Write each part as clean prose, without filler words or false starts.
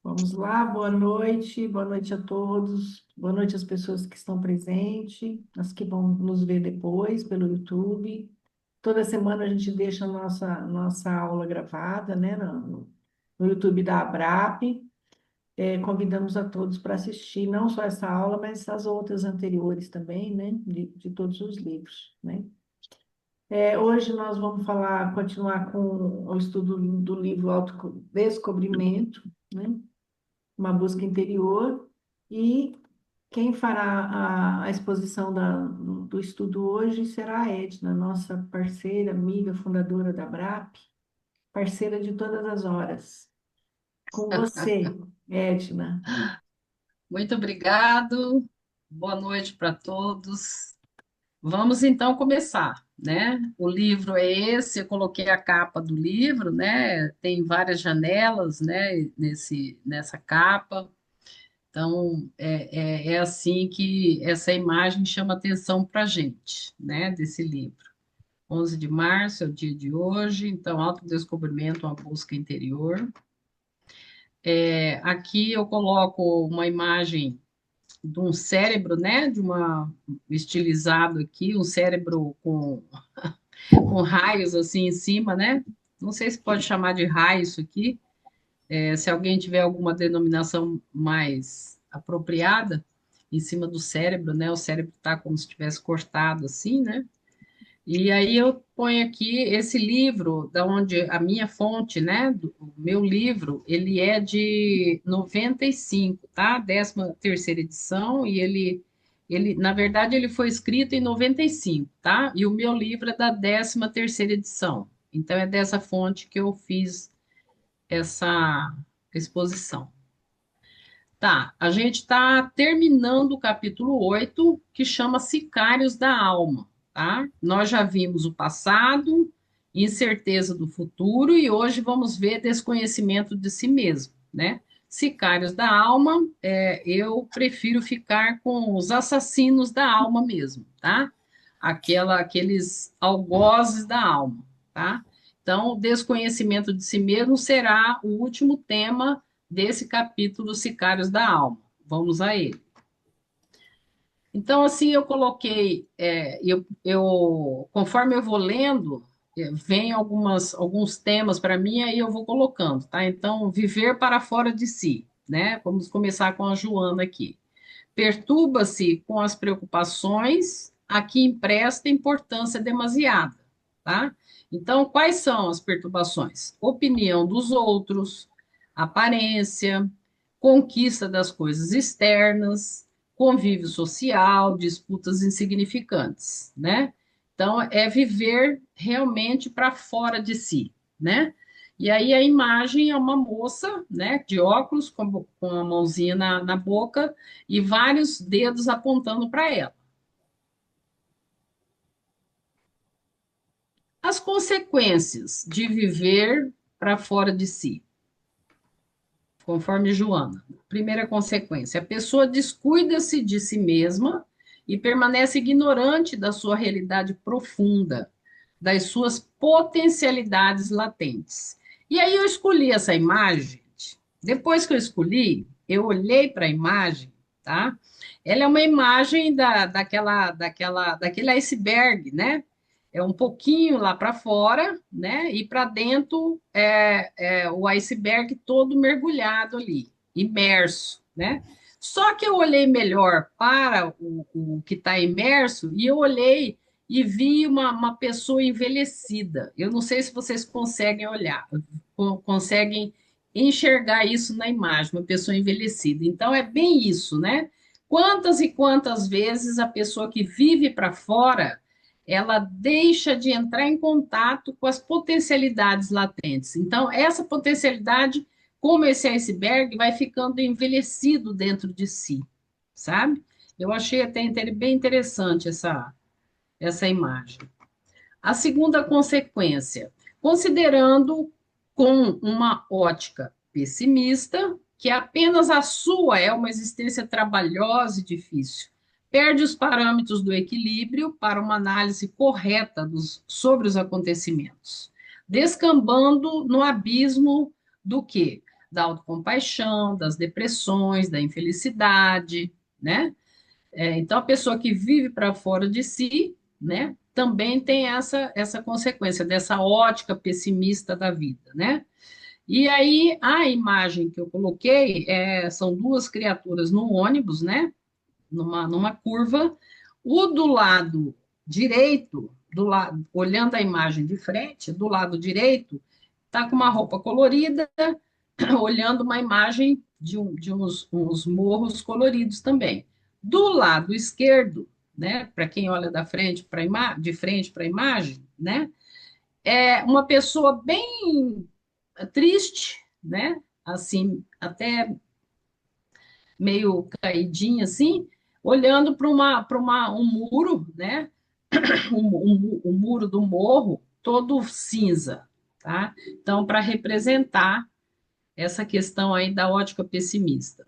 Vamos lá, boa noite a todos, boa noite às pessoas que estão presentes, as que vão nos ver depois pelo YouTube. Toda semana a gente deixa a nossa aula gravada, né, no YouTube da Abrap. Convidamos a todos para assistir, não só essa aula, mas as outras anteriores também, né, de todos os livros, né. Hoje nós vamos continuar com o estudo do livro Autodescobrimento, né? Uma busca interior. E quem fará a exposição do estudo hoje será a Edna, nossa parceira, amiga, fundadora da BRAP, parceira de todas as horas. Com você, Edna. Muito obrigado. Boa noite para todos. Vamos então começar, né? O livro é esse, eu coloquei a capa do livro, né? Tem várias janelas, né? Nessa capa. Então, é assim que essa imagem chama atenção para a gente, né? Desse livro. 11 de março é o dia de hoje, então, autodescobrimento, uma busca interior. Aqui eu coloco uma imagem de um cérebro, né? De uma estilizado aqui, um cérebro com raios assim em cima, né? Não sei se pode chamar de raio isso aqui. Se alguém tiver alguma denominação mais apropriada em cima do cérebro, né? O cérebro está como se tivesse cortado assim, né? E aí eu ponho aqui esse livro, da onde a minha fonte, né, o meu livro, ele é de 95, tá? 13ª edição, e na verdade, ele foi escrito em 95, tá? E o meu livro é da 13ª edição. Então, é dessa fonte que eu fiz essa exposição. Tá, a gente está terminando o capítulo 8, que chama Sicários da Alma, tá? Nós já vimos o passado, incerteza do futuro, e hoje vamos ver desconhecimento de si mesmo, né? Sicários da alma, eu prefiro ficar com os assassinos da alma mesmo, tá? Aqueles algozes da alma, tá? Então, desconhecimento de si mesmo será o último tema desse capítulo Sicários da Alma. Vamos a ele. Então, assim, eu coloquei, conforme eu vou lendo, vem alguns temas para mim, aí eu vou colocando, tá? Então, viver para fora de si, né? Vamos começar com a Joana aqui. Perturba-se com as preocupações a que empresta importância demasiada, tá? Então, quais são as perturbações? Opinião dos outros, aparência, conquista das coisas externas, convívio social, disputas insignificantes, né? Então, é viver realmente para fora de si, né? E aí a imagem é uma moça, né, de óculos, com a mãozinha na boca e vários dedos apontando para ela. As consequências de viver para fora de si, conforme Joana. Primeira consequência: a pessoa descuida-se de si mesma e permanece ignorante da sua realidade profunda, das suas potencialidades latentes. E aí eu escolhi essa imagem. Depois que eu escolhi, eu olhei para a imagem, tá? Ela é uma imagem daquele iceberg, né? É um pouquinho lá para fora, né? E para dentro é o iceberg todo mergulhado ali, imerso, né? Só que eu olhei melhor para o que está imerso e eu olhei e vi uma pessoa envelhecida. Eu não sei se vocês conseguem olhar, conseguem enxergar isso na imagem, uma pessoa envelhecida. Então é bem isso, né? Quantas e quantas vezes a pessoa que vive para fora ela deixa de entrar em contato com as potencialidades latentes. Então, essa potencialidade, como esse iceberg, vai ficando envelhecido dentro de si, sabe? Eu achei até bem interessante essa imagem. A segunda consequência, considerando com uma ótica pessimista, que apenas a sua é uma existência trabalhosa e difícil, perde os parâmetros do equilíbrio para uma análise correta sobre os acontecimentos, descambando no abismo do quê? da autocompaixão, das depressões, da infelicidade, né? Então, a pessoa que vive para fora de si, né, também tem essa consequência dessa ótica pessimista da vida, né? E aí, a imagem que eu coloquei são duas criaturas no ônibus, né? Numa curva. O do lado direito, olhando a imagem de frente, do lado direito, está com uma roupa colorida, olhando uma imagem de uns morros coloridos também. Do lado esquerdo, né, para quem olha da frente de frente para a imagem, né, é uma pessoa bem triste, né, assim, até meio caidinha assim, olhando para um muro, né, um muro do morro todo cinza, tá? Então, para representar essa questão aí da ótica pessimista.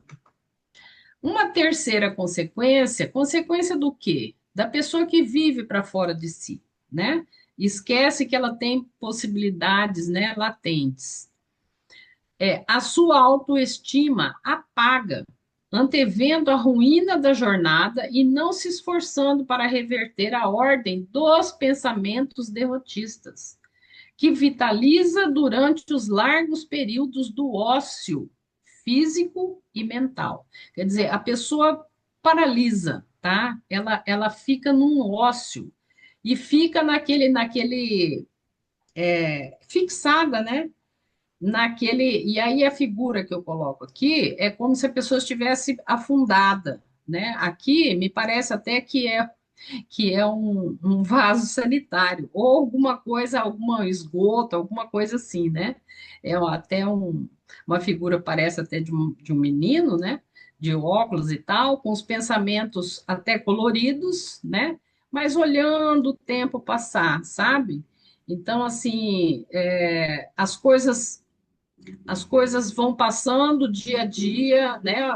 Uma terceira consequência, consequência do quê? Da pessoa que vive para fora de si, né? Esquece que ela tem possibilidades, né, latentes. A sua autoestima apaga, antevendo a ruína da jornada e não se esforçando para reverter a ordem dos pensamentos derrotistas, que vitaliza durante os largos períodos do ócio físico e mental. Quer dizer, a pessoa paralisa, tá? Ela fica num ócio e fica fixada, né? E aí a figura que eu coloco aqui é como se a pessoa estivesse afundada, né? Aqui me parece até que é um vaso sanitário, ou alguma coisa, algum esgoto, alguma coisa assim, né? Uma figura, parece até de um menino, né? De óculos e tal, com os pensamentos até coloridos, né? Mas olhando o tempo passar, sabe? Então, assim, as coisas vão passando dia a dia, né?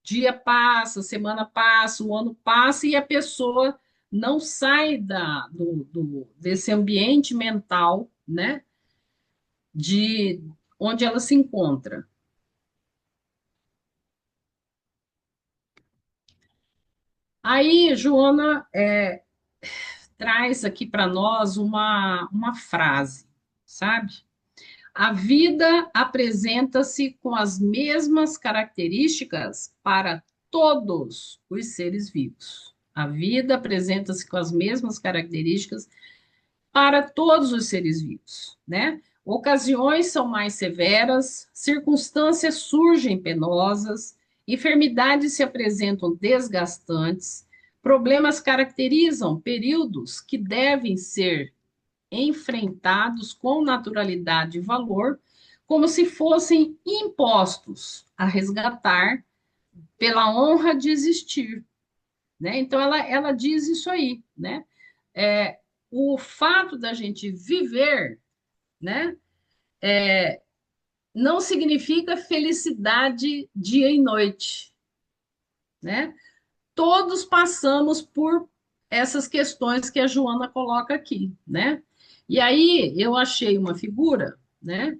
Dia passa, semana passa, o ano passa e a pessoa não sai desse ambiente mental, né, de onde ela se encontra. Aí, Joana, traz aqui para nós uma frase, sabe? A vida apresenta-se com as mesmas características para todos os seres vivos. A vida apresenta-se com as mesmas características para todos os seres vivos, né? Ocasiões são mais severas, circunstâncias surgem penosas, enfermidades se apresentam desgastantes, problemas caracterizam períodos que devem ser enfrentados com naturalidade e valor, como se fossem impostos a resgatar pela honra de existir, né? Então ela diz isso aí, né? O fato da gente viver, né, não significa felicidade dia e noite, né? Todos passamos por essas questões que a Joana coloca aqui, né? E aí eu achei uma figura, né,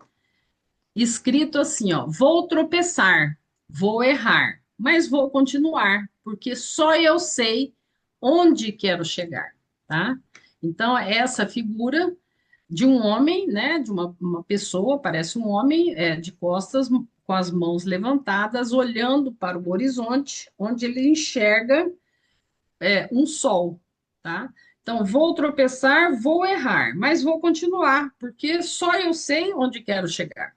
escrito assim, ó: vou tropeçar, vou errar, mas vou continuar, porque só eu sei onde quero chegar, tá? Então, essa figura de um homem, né, de uma pessoa, parece um homem, de costas, com as mãos levantadas, olhando para o horizonte, onde ele enxerga um sol, tá? Então, vou tropeçar, vou errar, mas vou continuar, porque só eu sei onde quero chegar.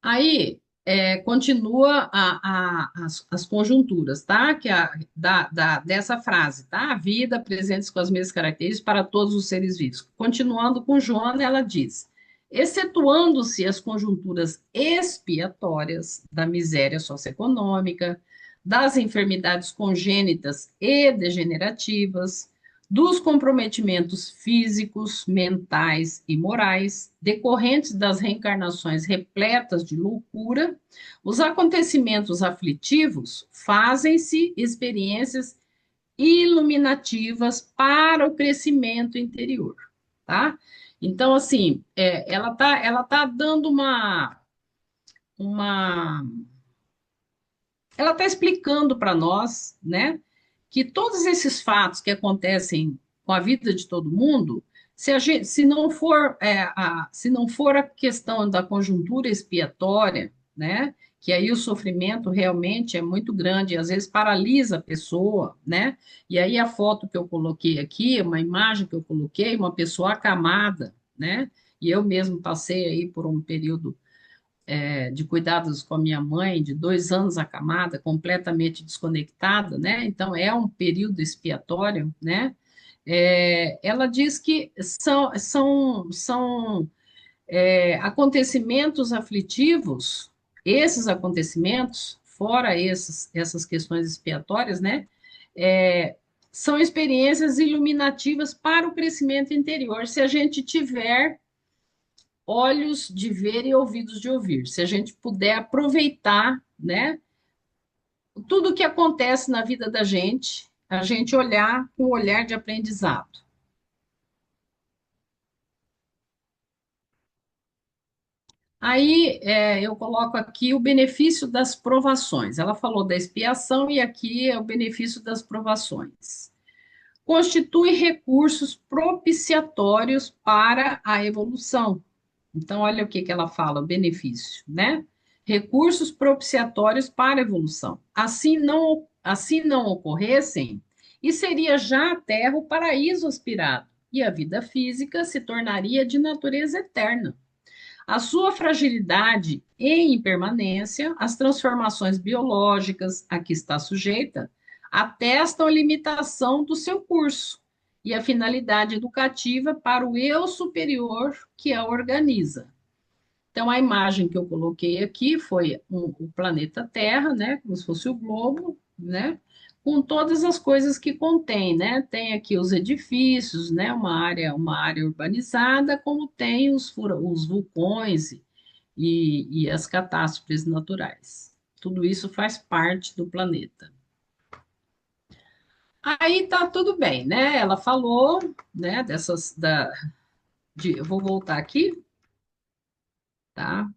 Aí, continua as conjunturas, tá? Dessa frase, tá? A vida presente com as mesmas características para todos os seres vivos. Continuando com Joana, ela diz: excetuando-se as conjunturas expiatórias da miséria socioeconômica, das enfermidades congênitas e degenerativas, dos comprometimentos físicos, mentais e morais decorrentes das reencarnações repletas de loucura, os acontecimentos aflitivos fazem-se experiências iluminativas para o crescimento interior. tá? Então, assim, ela tá dando uma, ela está explicando para nós, né, que todos esses fatos que acontecem com a vida de todo mundo, se não for, se não for a questão da conjuntura expiatória, né, que aí o sofrimento realmente é muito grande, às vezes paralisa a pessoa, né? E aí a foto que eu coloquei aqui, uma imagem que eu coloquei, uma pessoa acamada, né? E eu mesmo passei aí por um período de cuidados com a minha mãe, de 2 anos acamada, completamente desconectada, né? Então, é um período expiatório, né? Ela diz que são acontecimentos aflitivos, esses acontecimentos, fora essas questões expiatórias, né? É, são experiências iluminativas para o crescimento interior, se a gente tiver olhos de ver e ouvidos de ouvir. Se a gente puder aproveitar, né, tudo o que acontece na vida da gente, a gente olhar com um olhar de aprendizado. Aí eu coloco aqui o benefício das provações. Ela falou da expiação e aqui é o benefício das provações. Constitui recursos propiciatórios para a evolução. Então, olha o que que ela fala, o benefício, né? Recursos propiciatórios para a evolução. Assim não ocorressem, e seria já a Terra o paraíso aspirado, e a vida física se tornaria de natureza eterna. A sua fragilidade e impermanência, as transformações biológicas a que está sujeita, atestam a limitação do seu curso e a finalidade educativa para o eu superior que a organiza. Então, a imagem que eu coloquei aqui foi o planeta Terra, né, como se fosse o globo, né, com todas as coisas que contém, né? Tem aqui os edifícios, né, uma área urbanizada, como tem os vulcões e as catástrofes naturais. Tudo isso faz parte do planeta. Aí tá tudo bem, né? Ela falou, né, eu vou voltar aqui, tá?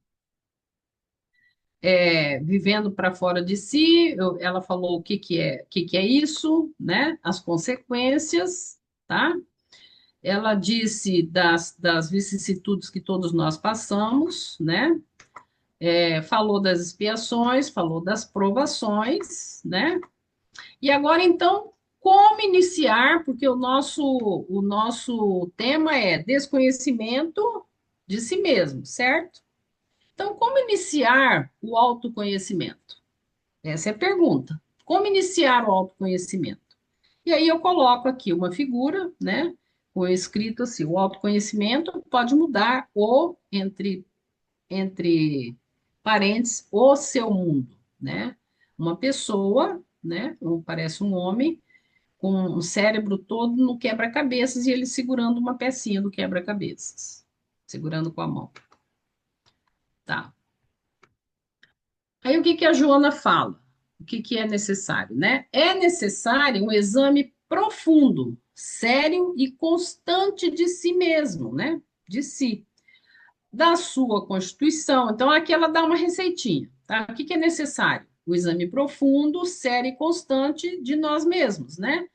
Vivendo para fora de si, ela falou o que que é isso, né? As consequências, tá? Ela disse das vicissitudes que todos nós passamos, né? Falou das expiações, falou das provações, né? E agora, então, como iniciar, porque o nosso tema é desconhecimento de si mesmo, certo? Então, como iniciar o autoconhecimento? Essa é a pergunta. Como iniciar o autoconhecimento? E aí eu coloco aqui uma figura, né? Com escrito assim: o autoconhecimento pode mudar o entre parênteses o seu mundo, né? Uma pessoa, né? Parece um homem com um cérebro todo no quebra-cabeças e ele segurando uma pecinha do quebra-cabeças, segurando com a mão. Tá. Aí o que que a Joana fala? O que que é necessário, né? É necessário um exame profundo, sério e constante de si mesmo, né? De si, da sua constituição. Então aqui ela dá uma receitinha, tá? O que que é necessário? O exame profundo, sério e constante de nós mesmos, né?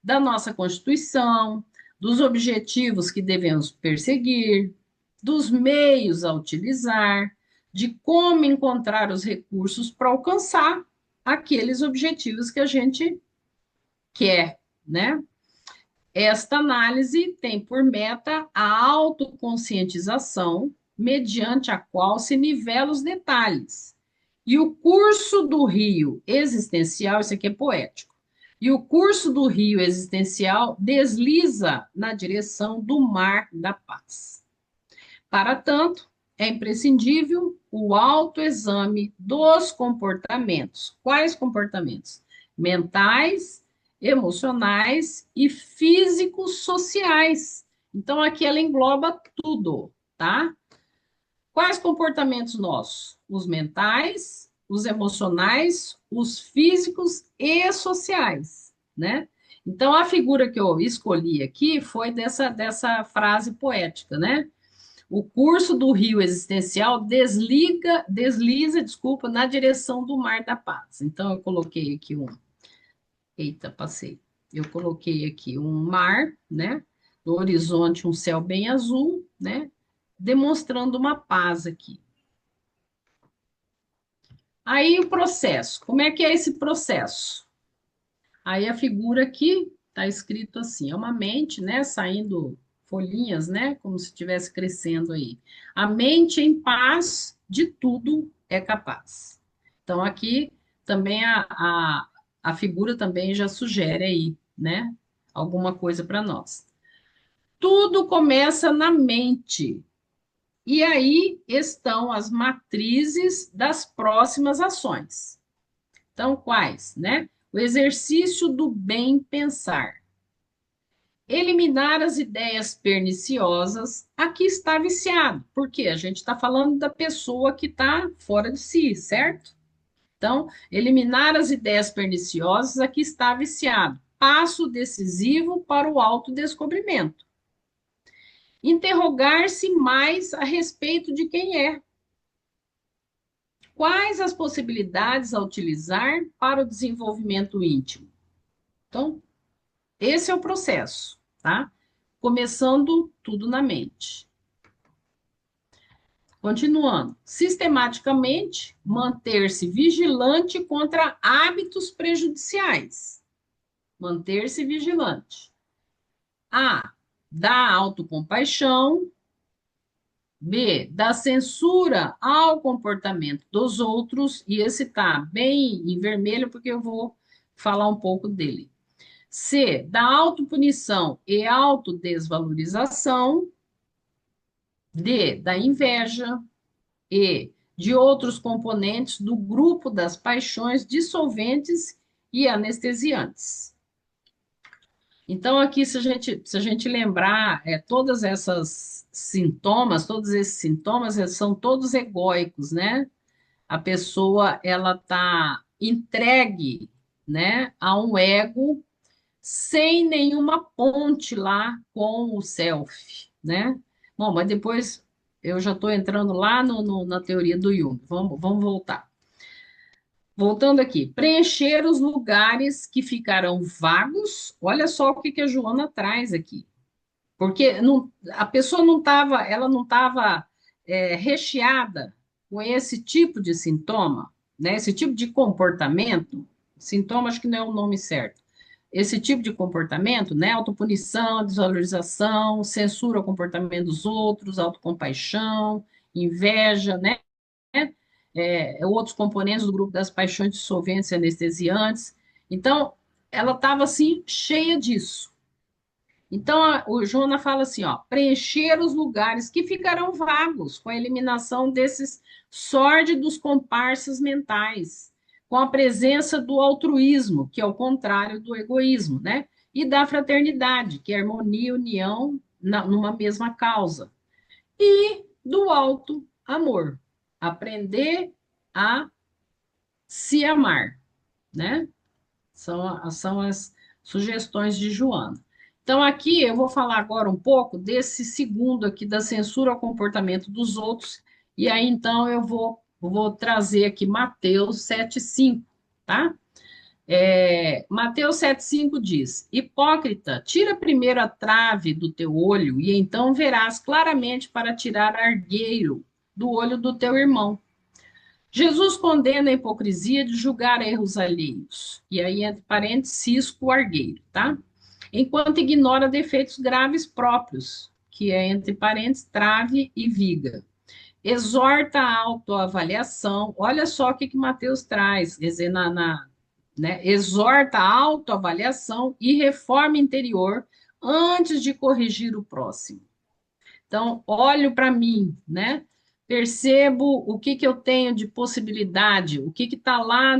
Da nossa constituição, dos objetivos que devemos perseguir, dos meios a utilizar, de como encontrar os recursos para alcançar aqueles objetivos que a gente quer, né? Esta análise tem por meta a autoconscientização, mediante a qual se nivela os detalhes. E o curso do rio existencial, isso aqui é poético, e o curso do rio existencial desliza na direção do mar da paz. Para tanto, é imprescindível o autoexame dos comportamentos. Quais comportamentos? Mentais, emocionais e físicos sociais. Então, aqui ela engloba tudo, tá? Quais comportamentos nossos? Os mentais, os emocionais, os físicos e sociais, né? Então, a figura que eu escolhi aqui foi dessa frase poética, né? O curso do rio existencial desliza, desculpa, na direção do mar da paz. Então, eu coloquei aqui um. Eita, passei. Eu coloquei aqui um mar, né? No horizonte, um céu bem azul, né? Demonstrando uma paz aqui. Aí o processo. Como é que é esse processo? Aí a figura aqui está escrito assim: é uma mente, né? Saindo folhinhas, né? Como se estivesse crescendo aí. A mente em paz de tudo é capaz. Então, aqui também a figura também já sugere aí, né? Alguma coisa para nós. Tudo começa na mente. E aí estão as matrizes das próximas ações. Então, quais, né? O exercício do bem pensar. Eliminar as ideias perniciosas. Aqui está viciado, porque a gente está falando da pessoa que está fora de si, certo? Então, eliminar as ideias perniciosas, aqui está viciado. Passo decisivo para o autodescobrimento. Interrogar-se mais a respeito de quem é. Quais as possibilidades a utilizar para o desenvolvimento íntimo? Então, esse é o processo, tá? Começando tudo na mente. Continuando, sistematicamente manter-se vigilante contra hábitos prejudiciais. Manter-se vigilante. A, da autocompaixão. B, da censura ao comportamento dos outros. E esse tá bem em vermelho porque eu vou falar um pouco dele. C, da autopunição e autodesvalorização. D, da inveja. E, de outros componentes do grupo das paixões dissolventes e anestesiantes. Então, aqui, se a gente lembrar, todas essas sintomas, todos esses sintomas, são todos egóicos, né? A pessoa, ela está entregue, né, a um ego sem nenhuma ponte lá com o self, né? Bom, mas depois eu já estou entrando lá na teoria do Jung. Vamos voltar. Voltando aqui, preencher os lugares que ficarão vagos. Olha só o que que a Joana traz aqui. Porque a pessoa não estava, ela não estava recheada com esse tipo de sintoma, né? Esse tipo de comportamento. Sintoma, acho que não é o nome certo. Esse tipo de comportamento, né? Autopunição, desvalorização, censura ao comportamento dos outros, autocompaixão, inveja, né? Outros componentes do grupo das paixões dissolventes e anestesiantes. Então, ela estava assim, cheia disso. Então, o Jona fala assim, ó, preencher os lugares que ficarão vagos com a eliminação desses sórdidos comparsas mentais, com a presença do altruísmo, que é o contrário do egoísmo, né? E da fraternidade, que é harmonia e união numa mesma causa. E do alto amor, aprender a se amar, né? São as sugestões de Joana. Então, aqui eu vou falar agora um pouco desse segundo aqui, da censura ao comportamento dos outros, e aí então eu vou trazer aqui Mateus 7,5, tá? Mateus 7,5 diz: Hipócrita, tira primeiro a trave do teu olho, e então verás claramente para tirar argueiro do olho do teu irmão. Jesus condena a hipocrisia de julgar erros alheios. E aí, entre parênteses, cisco argueiro, tá? Enquanto ignora defeitos graves próprios, que é, entre parênteses, trave e viga. Exorta a autoavaliação. Olha só o que Mateus traz, quer dizer, né? Exorta a autoavaliação e reforma interior antes de corrigir o próximo. Então, olho para mim, né? Percebo o que que eu tenho de possibilidade, o que está lá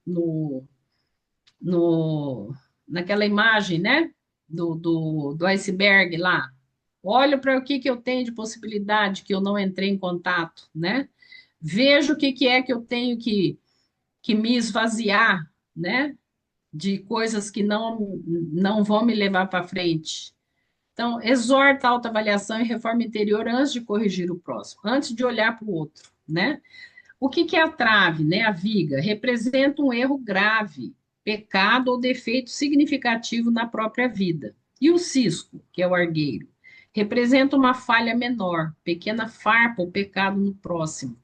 no, no, naquela imagem, né? Do iceberg lá. Olho para o que que eu tenho de possibilidade que eu não entrei em contato, né? Vejo o que que é que eu tenho que me esvaziar, né? de coisas que não vão me levar para frente. Então, exorta a autoavaliação e reforma interior antes de corrigir o próximo, antes de olhar para o outro, né? O que que é a trave, né? A viga representa um erro grave, pecado ou defeito significativo na própria vida. E o cisco, que é o argueiro, representa uma falha menor, pequena farpa ou pecado no próximo.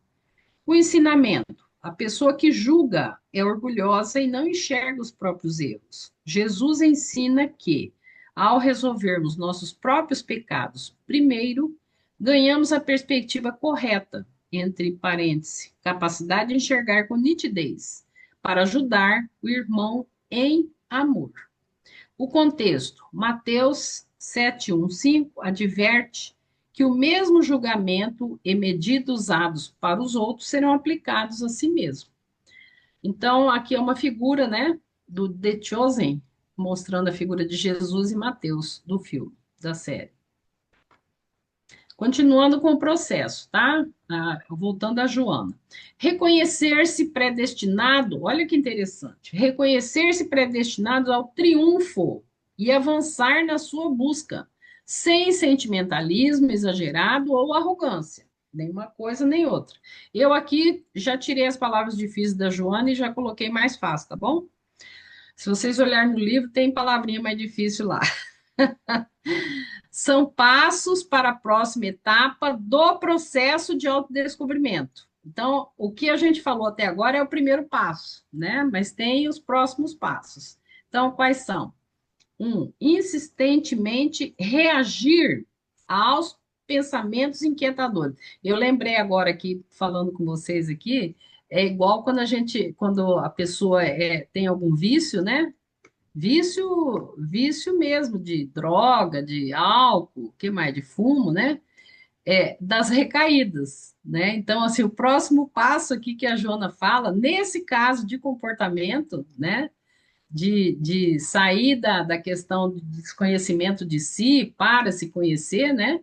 O ensinamento, a pessoa que julga é orgulhosa e não enxerga os próprios erros. Jesus ensina que, ao resolvermos nossos próprios pecados, primeiro, ganhamos a perspectiva correta, entre parênteses, capacidade de enxergar com nitidez, para ajudar o irmão em amor. O contexto, Mateus 7:1-5 adverte que o mesmo julgamento e medida usados para os outros serão aplicados a si mesmo. Então, aqui é uma figura, né, do The Chosen, mostrando a figura de Jesus e Mateus do filme, da série. Continuando com o processo, tá? Voltando a Joana. Reconhecer-se predestinado, olha que interessante. Reconhecer-se predestinado ao triunfo e avançar na sua busca, sem sentimentalismo exagerado ou arrogância. Nem uma coisa nem outra. Eu aqui já tirei as palavras difíceis da Joana e já coloquei mais fácil, tá bom? Se vocês olharem no livro, tem palavrinha mais difícil lá. São passos para a próxima etapa do processo de autodescobrimento. Então, o que a gente falou até agora é o primeiro passo, né? Mas tem os próximos passos. Então, quais são? Insistentemente reagir aos pensamentos inquietadores. Eu lembrei agora aqui, falando com vocês aqui, é igual quando a pessoa tem algum vício, né? Vício mesmo de droga, de álcool, que mais? De fumo, né? Das recaídas, né? Então, assim, o próximo passo aqui que a Joana fala, nesse caso de comportamento, né? De sair da questão do desconhecimento de si para se conhecer, né?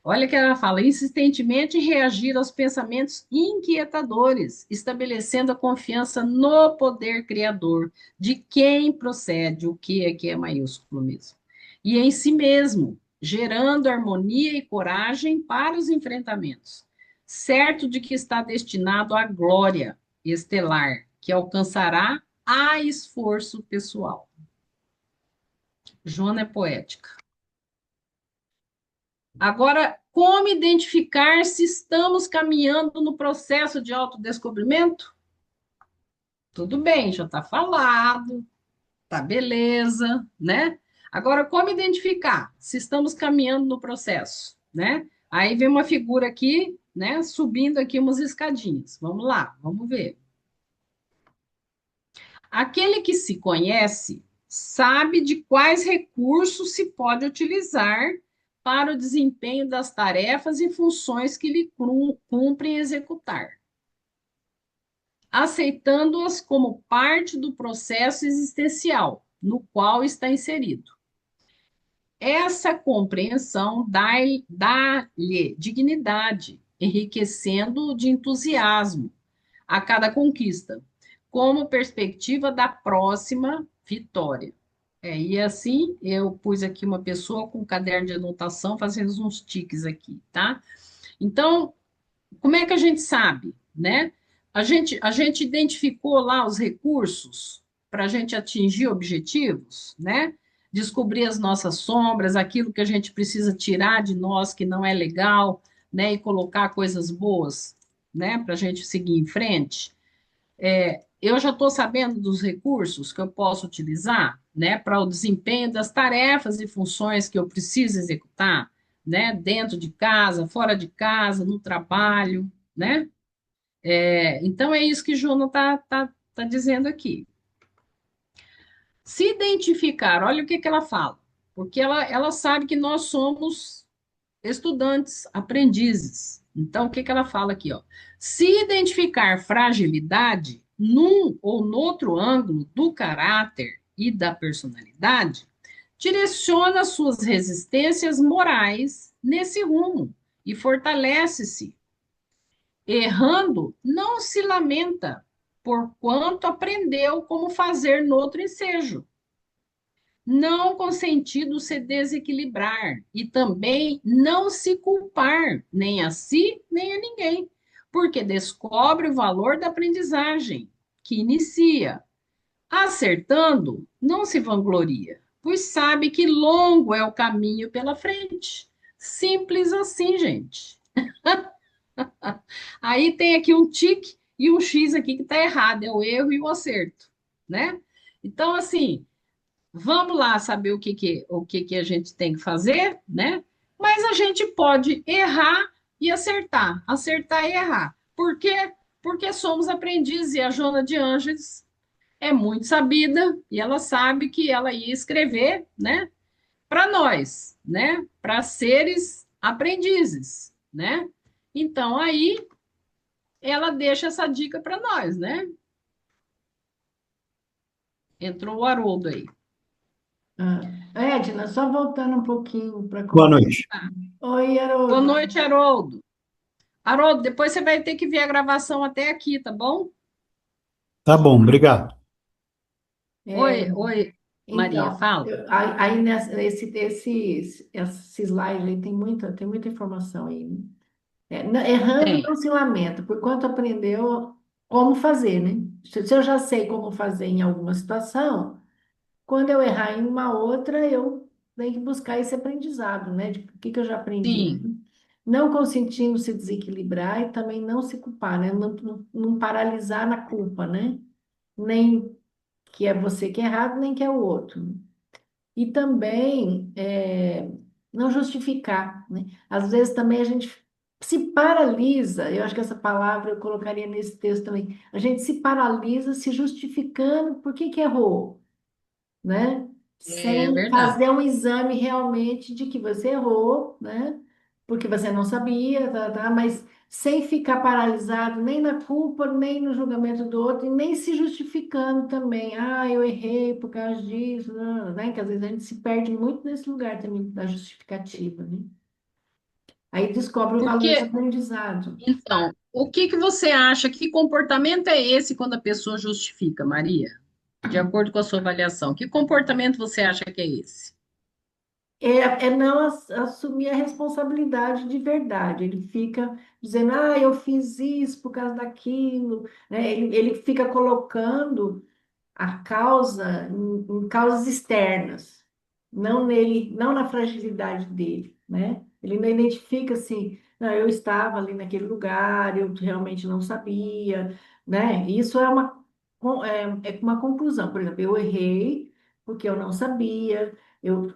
Olha que ela fala, insistentemente reagir aos pensamentos inquietadores, estabelecendo a confiança no poder criador, de quem procede, o que é maiúsculo mesmo, e em si mesmo, gerando harmonia e coragem para os enfrentamentos, certo de que está destinado à glória estelar, que alcançará a esforço pessoal. Joana é poética. Agora, como identificar se estamos caminhando no processo de autodescobrimento? Tudo bem, já está falado, tá beleza, né? Agora, como identificar se estamos caminhando no processo, né? Aí vem uma figura aqui, né? Subindo aqui umas escadinhas. Vamos lá, vamos ver. Aquele que se conhece sabe de quais recursos se pode utilizar para o desempenho das tarefas e funções que lhe cumprem executar, aceitando-as como parte do processo existencial no qual está inserido. Essa compreensão dá-lhe dignidade, enriquecendo-o de entusiasmo a cada conquista, como perspectiva da próxima vitória. E assim eu pus aqui uma pessoa com um caderno de anotação fazendo uns tiques aqui, tá? Então, como é que a gente sabe, né? A gente identificou lá os recursos para a gente atingir objetivos, né? Descobrir as nossas sombras, aquilo que a gente precisa tirar de nós que não é legal, né? E colocar coisas boas, né? Para a gente seguir em frente. Eu já estou sabendo dos recursos que eu posso utilizar, né, para o desempenho das tarefas e funções que eu preciso executar, né, dentro de casa, fora de casa, no trabalho, né? Então é isso que Juna tá dizendo aqui. Se identificar, olha o que que ela fala, porque ela sabe que nós somos estudantes, aprendizes. Então, o que que ela fala aqui, ó? Se identificar fragilidade num ou no outro ângulo do caráter e da personalidade, direciona suas resistências morais nesse rumo e fortalece-se. Errando, não se lamenta, porquanto aprendeu como fazer no outro ensejo, não consentindo se desequilibrar e também não se culpar nem a si nem a ninguém, porque descobre o valor da aprendizagem que inicia. Acertando, não se vangloria, pois sabe que longo é o caminho pela frente. Simples assim, gente. Aí tem aqui um tique e um X aqui que está errado, é o erro e o acerto, né? Então, assim, vamos lá saber o que a gente tem que fazer, né? Mas a gente pode errar e acertar, acertar e errar. Por quê? Porque somos aprendizes e a Joana de Ângeles é muito sabida e ela sabe que ela ia escrever, né? Para nós, né? Para seres aprendizes, né? Então aí ela deixa essa dica para nós, né? Entrou o Haroldo aí. Ah, Edna, só voltando um pouquinho para Boa conversar. noite. Oi, Boa Haroldo. noite, Haroldo. Haroldo, depois você vai ter que ver a gravação até aqui, tá bom? Tá bom, obrigado. É, Oi, oi, Maria, então, fala. aí esse slide aí tem muita informação aí, né? Errando Tem. não se lamenta, por quanto aprendeu como fazer, né? Se eu já sei como fazer em alguma situação, quando eu errar em uma outra, eu tenho que buscar esse aprendizado, né? De o que que eu já aprendi. Sim, Não consentindo se desequilibrar e também não se culpar, né? Não paralisar na culpa, né? Nem que é você que é errado, nem que é o outro. E também não justificar, né? Às vezes também a gente se paralisa, eu acho que essa palavra eu colocaria nesse texto também. A gente se paralisa se justificando por que que errou, né? é Sem verdade. fazer um exame realmente de que você errou, né? Porque você não sabia, mas sem ficar paralisado nem na culpa, nem no julgamento do outro, e nem se justificando também. Ah, eu errei por causa disso, né? Que às vezes a gente se perde muito nesse lugar também da justificativa, né? Aí descobre o valor do Porque, aprendizado. então, o que que você acha? Que comportamento é esse quando a pessoa justifica, Maria? De acordo com a sua avaliação, que comportamento você acha que é esse? É não assumir a responsabilidade de verdade. Ele fica dizendo, ah, eu fiz isso por causa daquilo, né? Ele fica colocando a causa em causas externas, não nele, não na fragilidade dele, né? Ele não identifica assim, não, eu estava ali naquele lugar, eu realmente não sabia, né? Isso é é uma conclusão. Por exemplo, eu errei porque eu não sabia, eu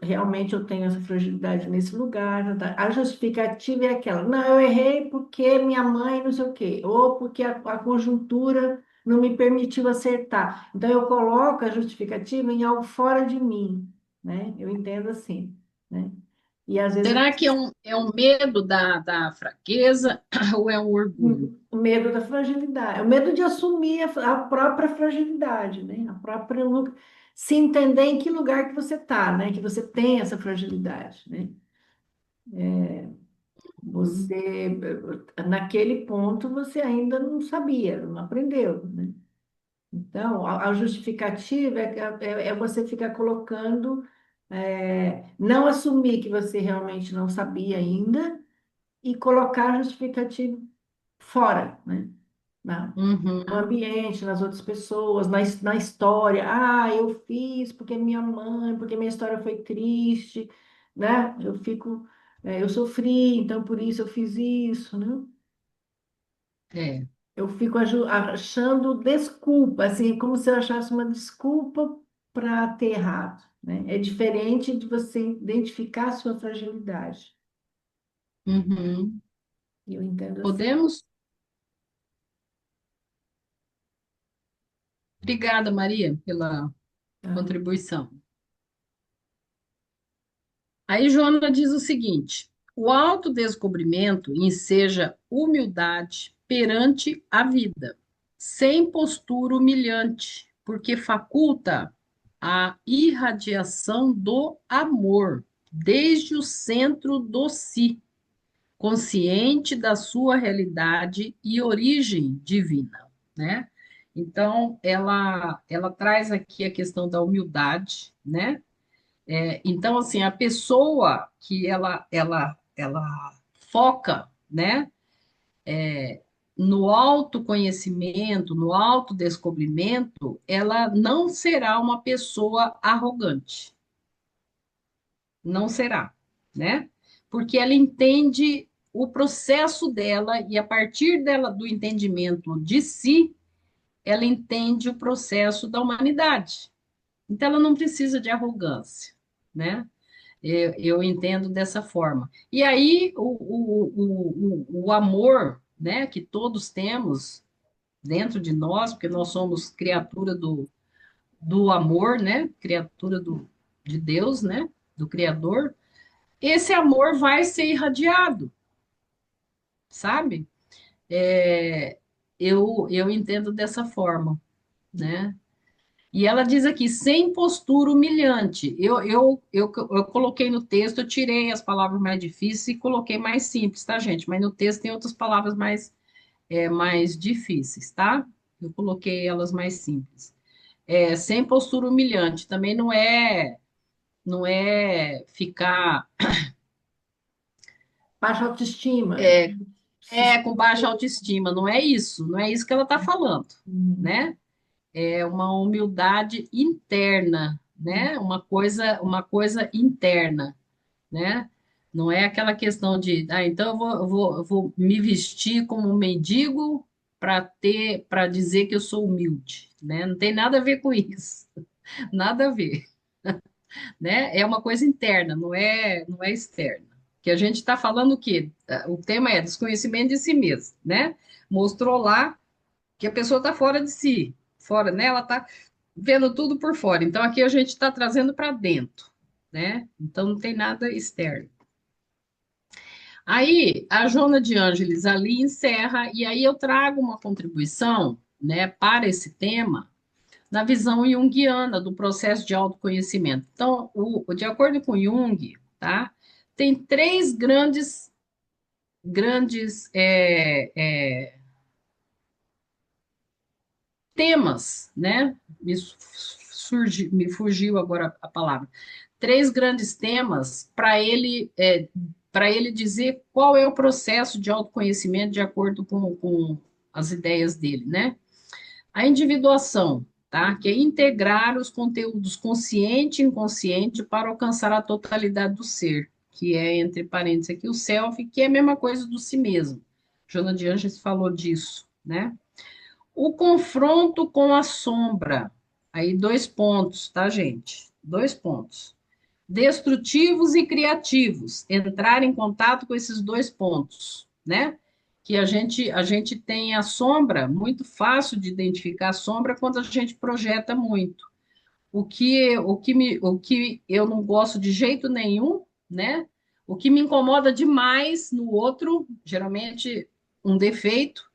tenho essa fragilidade nesse lugar. A justificativa é aquela, não, eu errei porque minha mãe não sei o quê, ou porque a conjuntura não me permitiu acertar. Então, eu coloco a justificativa em algo fora de mim, né? Eu entendo assim, né? E às vezes Será que é um medo da fraqueza ou é um orgulho? o medo da fragilidade, o medo de assumir a própria fragilidade, né? Se entender em que lugar que você está, né? Que você tem essa fragilidade, né? Hum. Você, naquele ponto, você ainda não sabia, não aprendeu, né? Então, a justificativa é você ficar colocando, não assumir que você realmente não sabia ainda e colocar a justificativa fora, né? No Uhum. ambiente, nas outras pessoas, na história. Ah, eu fiz porque minha mãe, porque minha história foi triste, né? Eu sofri, então por isso eu fiz isso, né? É. Eu fico achando desculpa, assim, como se eu achasse uma desculpa para ter errado, né? É diferente de você identificar a sua fragilidade. Uhum. Eu entendo assim. Podemos? Obrigada, Maria, pela Tá? contribuição. Aí Joana diz o seguinte: o autodescobrimento enseja humildade perante a vida, sem postura humilhante, porque faculta a irradiação do amor desde o centro do si, consciente da sua realidade e origem divina, né? Então, ela traz aqui a questão da humildade, né? Então, assim, a pessoa que ela foca, né, no autoconhecimento, no autodescobrimento, ela não será uma pessoa arrogante, não será, né? Porque ela entende o processo dela e a partir dela do entendimento de si, ela entende o processo da humanidade. Então ela não precisa de arrogância, né? Eu entendo dessa forma. E aí o amor, né, que todos temos dentro de nós, porque nós somos criatura do amor, né? Criatura de Deus, né? Do Criador. Esse amor vai ser irradiado, sabe? É, eu entendo dessa forma, né? E ela diz aqui, sem postura humilhante. Eu coloquei no texto, eu tirei as palavras mais difíceis e coloquei mais simples, tá, gente? Mas no texto tem outras palavras mais difíceis, tá? Eu coloquei elas mais simples. Sem postura humilhante. Também não é ficar Baixa autoestima. Se- com baixa autoestima, não é isso que ela está falando, Hum. né? É uma humildade interna, né? Uma coisa interna, né? Não é aquela questão de, então eu vou me vestir como um mendigo para dizer que eu sou humilde, né? Não tem nada a ver com isso, nada a ver, né? É uma coisa interna, não é externa. Que a gente está falando o quê? O tema é desconhecimento de si mesmo, né? Mostrou lá que a pessoa está fora de si, fora, né? Ela está vendo tudo por fora. Então aqui a gente está trazendo para dentro, né? Então não tem nada externo. Aí a Jona de Ângeles ali encerra e aí eu trago uma contribuição, né, para esse tema na visão junguiana do processo de autoconhecimento. Então, de acordo com Jung, tá? Tem três grandes temas, né? Me fugiu agora a palavra. Três grandes temas para ele dizer qual é o processo de autoconhecimento de acordo com as ideias dele, né? A individuação, tá? Que é integrar os conteúdos consciente e inconsciente para alcançar a totalidade do ser, que é, entre parênteses aqui, o self, que é a mesma coisa do si mesmo. Joana de Angeles falou disso, né? O confronto com a sombra. Aí, 2 pontos, tá, gente? 2 pontos. Destrutivos e criativos. Entrar em contato com esses 2 pontos, né? Que a gente tem a sombra, muito fácil de identificar a sombra quando a gente projeta muito. O que eu não gosto de jeito nenhum, né? O que me incomoda demais no outro, geralmente um defeito,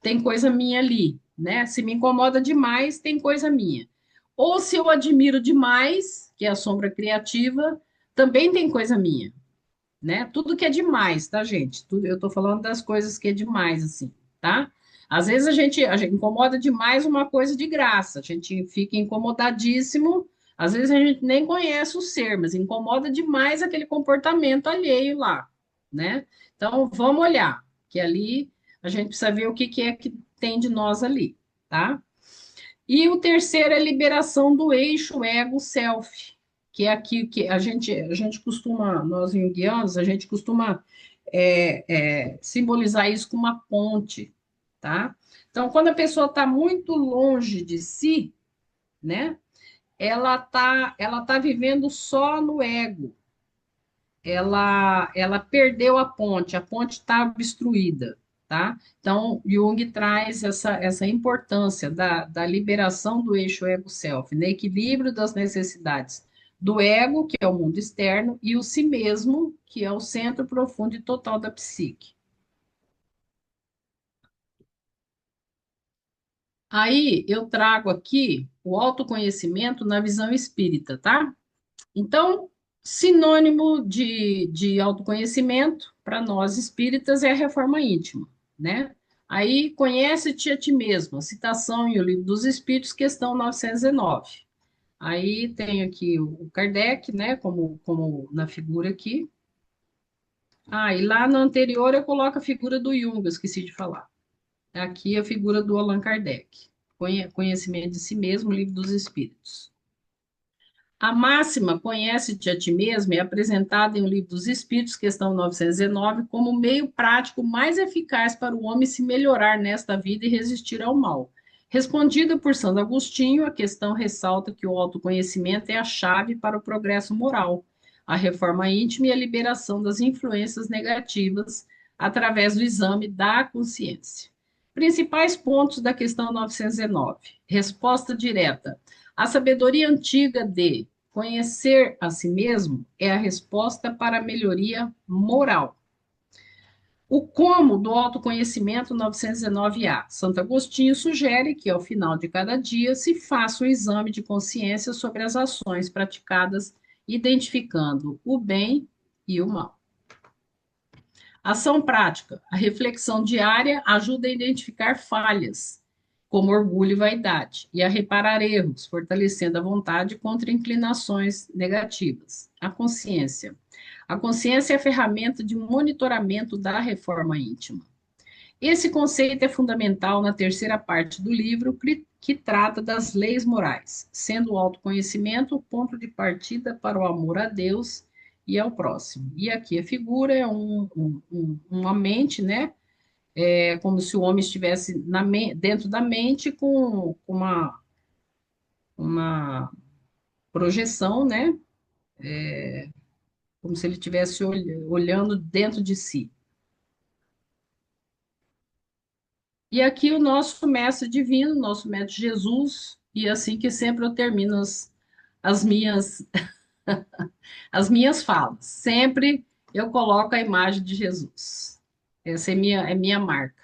tem coisa minha ali, né? Se me incomoda demais, tem coisa minha. Ou se eu admiro demais, que é a sombra criativa, também tem coisa minha, né? Tudo que é demais, tá, gente? Eu tô falando das coisas que é demais, assim, tá? Às vezes a gente incomoda demais uma coisa de graça, a gente fica incomodadíssimo, às vezes a gente nem conhece o ser, mas incomoda demais aquele comportamento alheio lá, né? Então, vamos olhar, que ali a gente precisa ver o que é que tem de nós ali, tá? E o terceiro é liberação do eixo ego-self, que é aqui que a gente costuma, nós junguianos, a gente costuma simbolizar isso com uma ponte, tá? Então, quando a pessoa está muito longe de si, né, ela tá vivendo só no ego, ela perdeu a ponte está obstruída, tá? Então, Jung traz essa importância da liberação do eixo ego-self, né? Equilíbrio das necessidades do ego, que é o mundo externo, e o si mesmo, que é o centro profundo e total da psique. Aí eu trago aqui o autoconhecimento na visão espírita, tá? Então, sinônimo de autoconhecimento para nós espíritas é a reforma íntima, né? Aí, conhece-te a ti mesmo, citação em O Livro dos Espíritos, questão 919. Aí tem aqui o Kardec, né, como na figura aqui. Ah, e lá no anterior eu coloco a figura do Jung, eu esqueci de falar. Aqui a figura do Allan Kardec. Conhecimento de si mesmo, Livro dos Espíritos. A máxima conhece-te a ti mesmo é apresentada em O Livro dos Espíritos, questão 919, como meio prático mais eficaz para o homem se melhorar nesta vida e resistir ao mal. Respondida por Santo Agostinho, a questão ressalta que o autoconhecimento é a chave para o progresso moral, a reforma íntima e a liberação das influências negativas através do exame da consciência. Principais pontos da questão 919. Resposta direta. A sabedoria antiga de conhecer a si mesmo é a resposta para a melhoria moral. O como do autoconhecimento 919A. Santo Agostinho sugere que, ao final de cada dia, se faça um exame de consciência sobre as ações praticadas, identificando o bem e o mal. Ação prática. A reflexão diária ajuda a identificar falhas, como orgulho e vaidade, e a reparar erros, fortalecendo a vontade contra inclinações negativas. A consciência. A consciência é a ferramenta de monitoramento da reforma íntima. Esse conceito é fundamental na terceira parte do livro, que trata das leis morais, sendo o autoconhecimento o ponto de partida para o amor a Deus e ao próximo. E aqui a figura é uma mente, né? É como se o homem estivesse dentro da mente com uma projeção, né? Como se ele estivesse olhando dentro de si. E aqui o nosso mestre divino, nosso mestre Jesus, e assim que sempre eu termino as minhas, as minhas falas. Sempre eu coloco a imagem de Jesus. Essa é minha marca.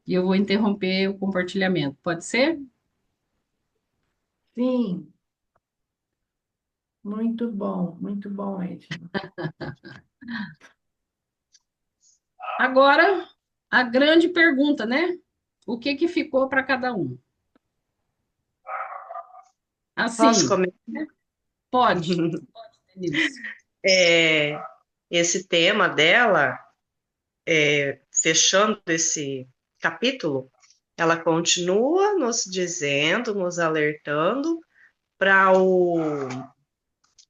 E eu vou interromper o compartilhamento. Pode ser? Sim, muito bom, Edna. Agora, a grande pergunta, né? O que que ficou para cada um? Posso Assim, comentar? pode, Denise. É, esse tema dela, fechando esse capítulo, ela continua nos dizendo, nos alertando para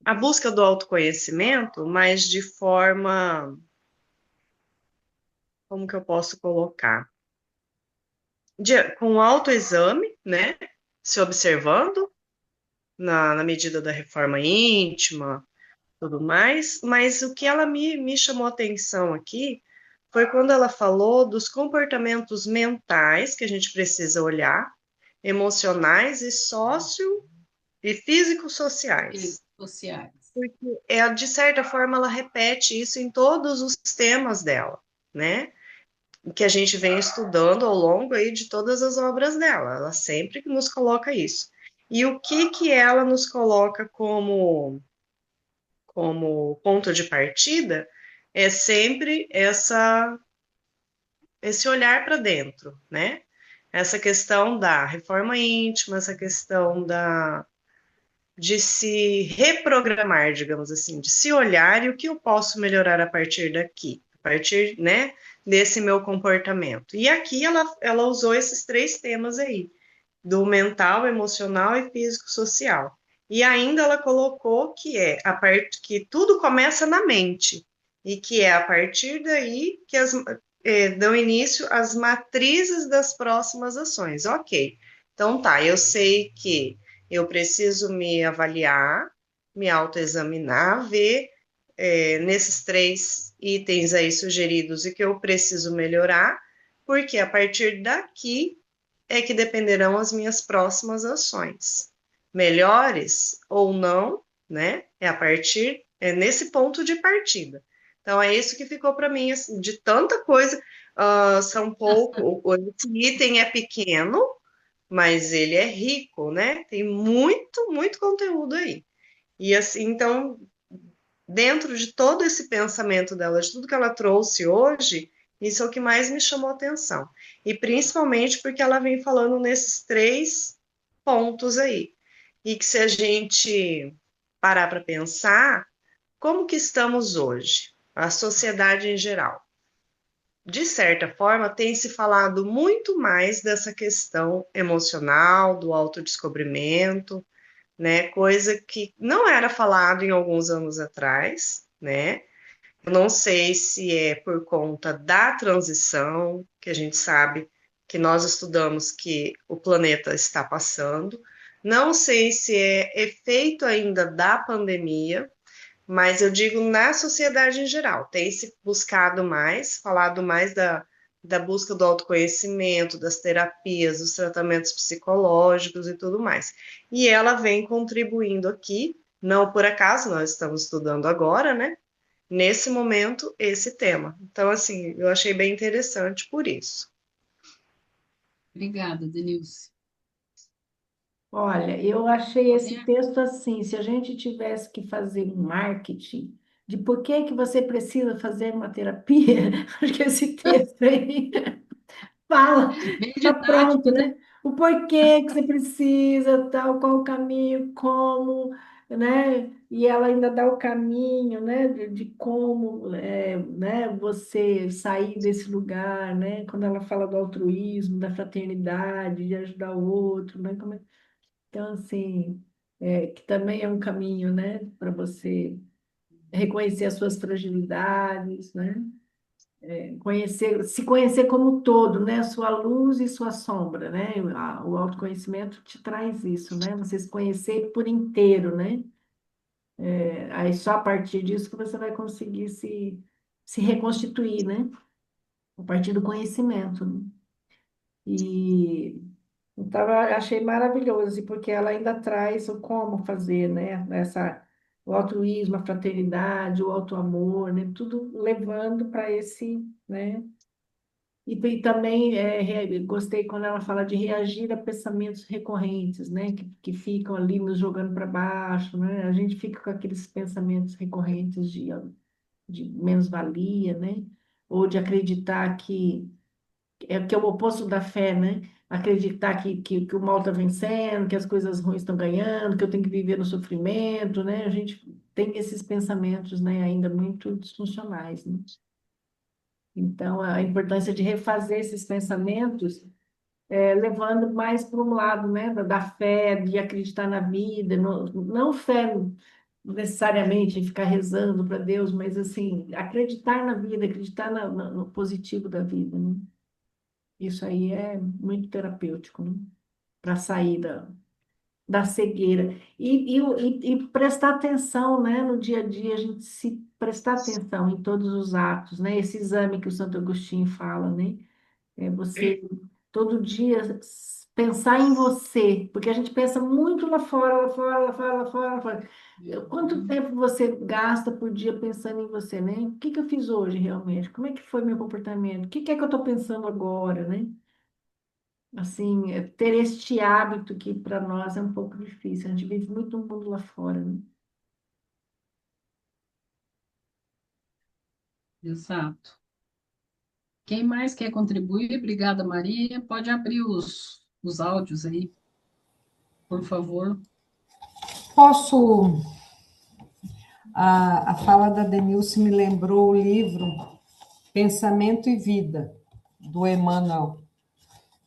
a busca do autoconhecimento, mas de forma, como que eu posso colocar? Com autoexame, né? Se observando na medida da reforma íntima, tudo mais, mas o que ela me chamou a atenção aqui foi quando ela falou dos comportamentos mentais que a gente precisa olhar, emocionais e sócio e físico-sociais. Sociais. Porque, de certa forma, ela repete isso em todos os temas dela, né? Que a gente vem estudando ao longo aí de todas as obras dela. Ela sempre nos coloca isso. E o que ela nos coloca como ponto de partida é sempre esse olhar para dentro, né? Essa questão da reforma íntima, essa questão de se reprogramar, digamos assim, de se olhar e o que eu posso melhorar a partir daqui, a partir, né, desse meu comportamento. E aqui ela usou esses três temas aí, do mental, emocional e físico-social. E ainda ela colocou que é a parte que tudo começa na mente e que é a partir daí que dão início às matrizes das próximas ações. Ok, então tá, eu sei que eu preciso me avaliar, me autoexaminar, ver nesses três itens aí sugeridos e que eu preciso melhorar, porque a partir daqui é que dependerão as minhas próximas ações. Melhores ou não, né? É nesse ponto de partida. Então, é isso que ficou para mim, assim, de tanta coisa, são pouco, esse item é pequeno, mas ele é rico, né? Tem muito, muito conteúdo aí. E assim, então, dentro de todo esse pensamento dela, de tudo que ela trouxe hoje, Isso é o que mais me chamou a atenção. E principalmente porque ela vem falando nesses 3 pontos aí. E que se a gente parar para pensar, como que estamos hoje? A sociedade em geral. De certa forma, tem se falado muito mais dessa questão emocional, do autodescobrimento, né? Coisa que não era falado em alguns anos atrás, né? Eu não sei se é por conta da transição, que a gente sabe que nós estudamos que o planeta está passando. Não sei se é efeito ainda da pandemia, mas eu digo na sociedade em geral. Tem se buscado mais, falado mais da busca do autoconhecimento, das terapias, dos tratamentos psicológicos e tudo mais. E ela vem contribuindo aqui, não por acaso, nós estamos estudando agora, né? Nesse momento, esse tema. Então, assim, eu achei bem interessante por isso. Obrigada, Denilce. Olha, eu achei esse Podem- texto assim, se a gente tivesse que fazer um marketing de por que que você precisa fazer uma terapia, acho que esse texto aí fala, Bem tá pronto, didático, né? né? O porquê que você precisa, tal, qual o caminho, como, né? E ela ainda dá o caminho, né? De como, né? Você sair desse lugar, né? Quando ela fala do altruísmo, da fraternidade, de ajudar o outro, né? Então, assim, que também é um caminho, né? Para você reconhecer as suas fragilidades, né? Conhecer, se conhecer como um todo, né? Sua luz e sua sombra, né? O autoconhecimento te traz isso, né? Você se conhecer por inteiro, né? Aí só a partir disso que você vai conseguir se reconstituir, né? A partir do conhecimento, né? E então, eu achei maravilhoso, assim, porque ela ainda traz o como fazer, né? O altruísmo, a fraternidade, o auto-amor, né? Tudo levando para esse, né? E também gostei quando ela fala de reagir a pensamentos recorrentes, né? Que ficam ali nos jogando para baixo, né? A gente fica com aqueles pensamentos recorrentes de menos-valia, né? Ou de acreditar que é o oposto da fé, né? Acreditar que o mal está vencendo, que as coisas ruins estão ganhando, que eu tenho que viver no sofrimento, né? A gente tem esses pensamentos, né? Ainda muito disfuncionais, né? Então, a importância de refazer esses pensamentos, levando mais para um lado, né, da fé, de acreditar na vida, não fé necessariamente em ficar rezando para Deus, mas assim, acreditar na vida, acreditar no positivo da vida, né? Isso aí é muito terapêutico, né? Para sair da cegueira. E prestar atenção, né, no dia a dia, a gente se prestar atenção em todos os atos, né? Esse exame que o Santo Agostinho fala, né? Você todo dia pensar em você, porque a gente pensa muito lá fora, lá fora, lá fora, lá fora, lá fora. Quanto tempo você gasta por dia pensando em você, né? O que que eu fiz hoje realmente? Como é que foi meu comportamento? O que que é que eu estou pensando agora, né? Assim, ter este hábito que para nós é um pouco difícil. A gente vive muito no mundo lá fora, né? Exato. Quem mais quer contribuir? Obrigada, Maria. Pode abrir os áudios aí, por favor. Posso. A fala da Denilce me lembrou o livro Pensamento e Vida, do Emmanuel.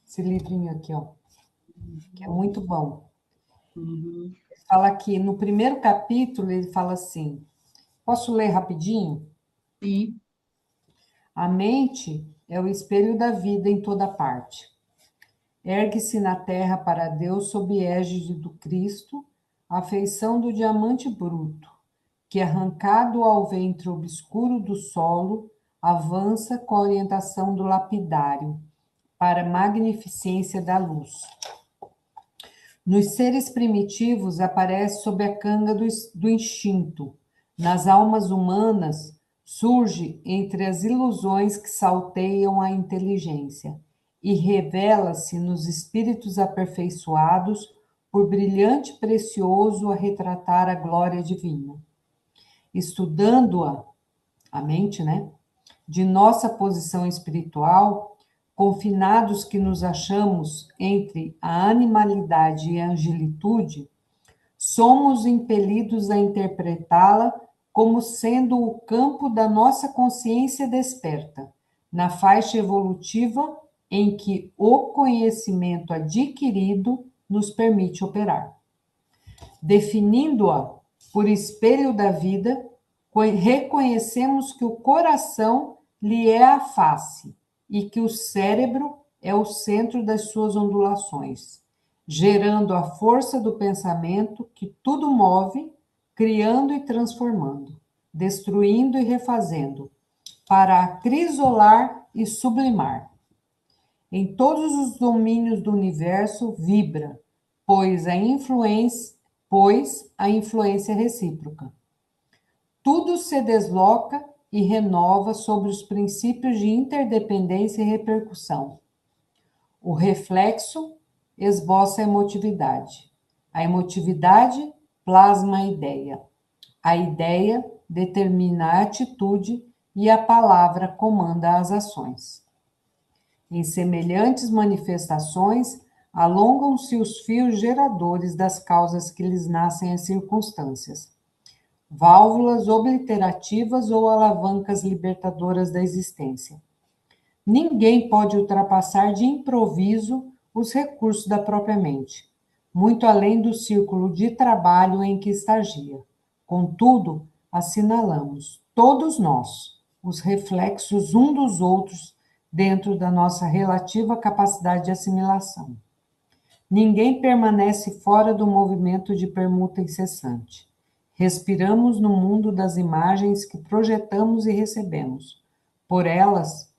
Esse livrinho aqui, ó, que é muito bom. Uhum. Fala que no primeiro capítulo ele fala assim: posso ler rapidinho? Sim, A mente é o espelho da vida em toda parte. Ergue-se na terra para Deus sob égide do Cristo, a feição do diamante bruto, que, arrancado ao ventre obscuro do solo, avança com a orientação do lapidário, para a magnificência da luz. Nos seres primitivos aparece sob a canga do instinto. Nas almas humanas surge entre as ilusões que salteiam a inteligência e revela-se nos espíritos aperfeiçoados por brilhante precioso a retratar a glória divina. Estudando-a, a mente, né? de nossa posição espiritual, confinados que nos achamos entre a animalidade e a angelitude, somos impelidos a interpretá-la como sendo o campo da nossa consciência desperta, na faixa evolutiva em que o conhecimento adquirido nos permite operar. Definindo-a por espelho da vida, reconhecemos que o coração lhe é a face e que o cérebro é o centro das suas ondulações, gerando a força do pensamento que tudo move, criando e transformando, destruindo e refazendo, para acrisolar e sublimar. Em todos os domínios do universo vibra, pois a influência é recíproca. Tudo se desloca e renova sobre os princípios de interdependência e repercussão. O reflexo esboça a emotividade. A emotividade plasma a ideia. A ideia determina a atitude e a palavra comanda as ações. Em semelhantes manifestações, alongam-se os fios geradores das causas que lhes nascem as circunstâncias, válvulas obliterativas ou alavancas libertadoras da existência. Ninguém pode ultrapassar de improviso os recursos da própria mente, muito além do círculo de trabalho em que estagia. Contudo, assinalamos, todos nós, os reflexos um dos outros dentro da nossa relativa capacidade de assimilação. Ninguém permanece fora do movimento de permuta incessante. Respiramos no mundo das imagens que projetamos e recebemos. Por elas,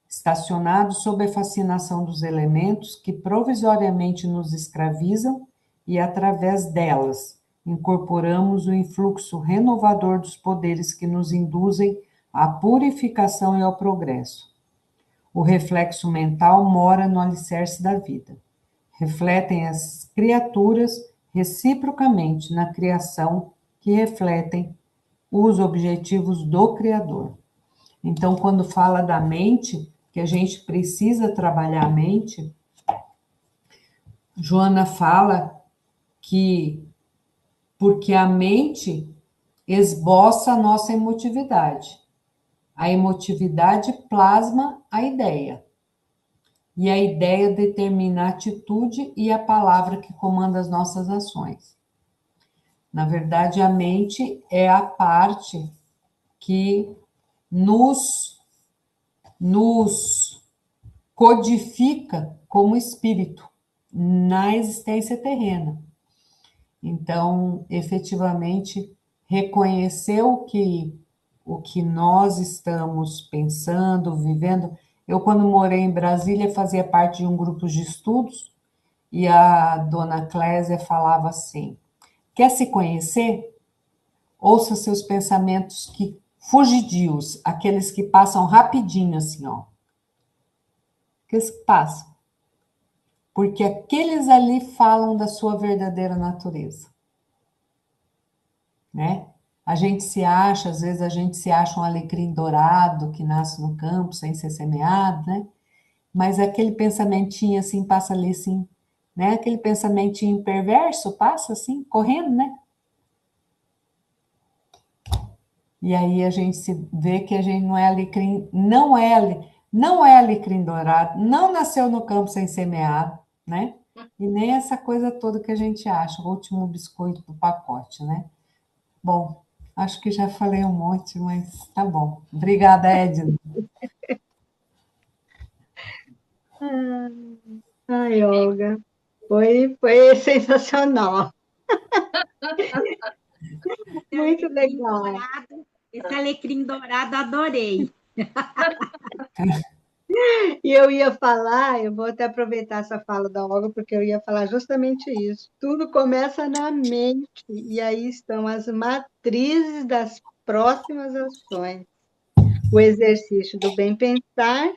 estacionados sob a fascinação dos elementos que provisoriamente nos escravizam e, através delas, incorporamos o influxo renovador dos poderes que nos induzem à purificação e ao progresso. O reflexo mental mora no alicerce da vida. Refletem as criaturas reciprocamente na criação que refletem os objetivos do Criador. Então, quando fala da mente, que a gente precisa trabalhar a mente, Joana fala que porque a mente esboça a nossa emotividade. A emotividade plasma a ideia. E a ideia determina a atitude e a palavra que comanda as nossas ações. Na verdade, a mente é a parte que nos codifica como espírito na existência terrena. Então, efetivamente, reconhecer o que nós estamos pensando, vivendo. Eu, quando morei em Brasília, fazia parte de um grupo de estudos e a dona Clésia falava assim: quer se conhecer? Ouça seus pensamentos fugidios, aqueles que passam rapidinho assim, ó. Aqueles que passam. Porque aqueles ali falam da sua verdadeira natureza. Né? A gente se acha, às vezes a gente se acha um alecrim dourado que nasce no campo sem ser semeado, né? Mas aquele pensamentinho assim passa ali assim, né? Aquele pensamentinho perverso passa assim, correndo, né? E aí a gente se vê que a gente não é alecrim, não é alecrim dourado, não nasceu no campo sem semeado, né? E nem essa coisa toda que a gente acha, o último biscoito do pacote, né? Bom, acho que já falei um monte, mas tá bom. Obrigada, Edna. Ai, Olga, foi sensacional. Muito legal. Esse alecrim dourado, adorei. E eu ia falar, eu vou até aproveitar essa fala da Olga, porque eu ia falar justamente isso. Tudo começa na mente, e aí estão as matrizes das próximas ações. O exercício do bem pensar,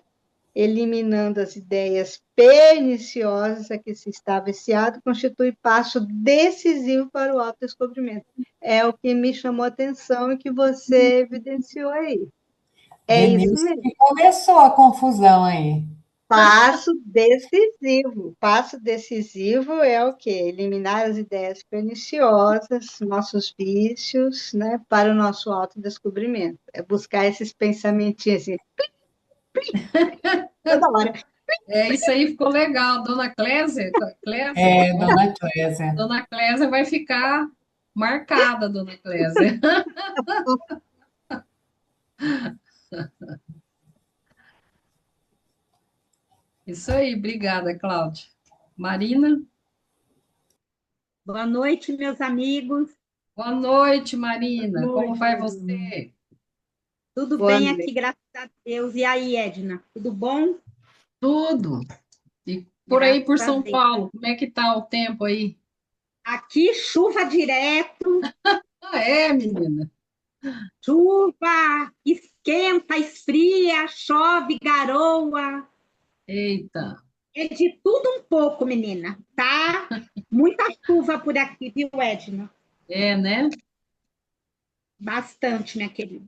eliminando as ideias perniciosas a que se está viciado, constitui passo decisivo para o autodescobrimento. É o que me chamou a atenção e que você evidenciou aí. É isso Denilson mesmo. que começou a confusão aí. Passo decisivo. Passo decisivo é o quê? Eliminar as ideias perniciosas, nossos vícios, né, para o nosso autodescobrimento. É buscar esses pensamentinhos assim, toda hora. Isso aí ficou legal. Dona Clésia, É, dona Clésia. Dona Clésia vai ficar marcada, Dona Clésia. Isso aí, obrigada, Cláudia. Marina, Boa noite, meus amigos. boa noite, Boa Marina. Como noite, vai Marina. você? Tudo Boa bem aqui, noite. graças a Deus. E aí, Edna? Tudo bom? Tudo. E por aí, Graças por a São Deus. Paulo, como é que tá o tempo aí? Aqui, chuva direto, Ah, é, menina? chuva, esquenta, esfria, chove, garoa. Eita, É de tudo um pouco, menina. Tá muita chuva por aqui, viu, Edna? é, né? Bastante, minha querida.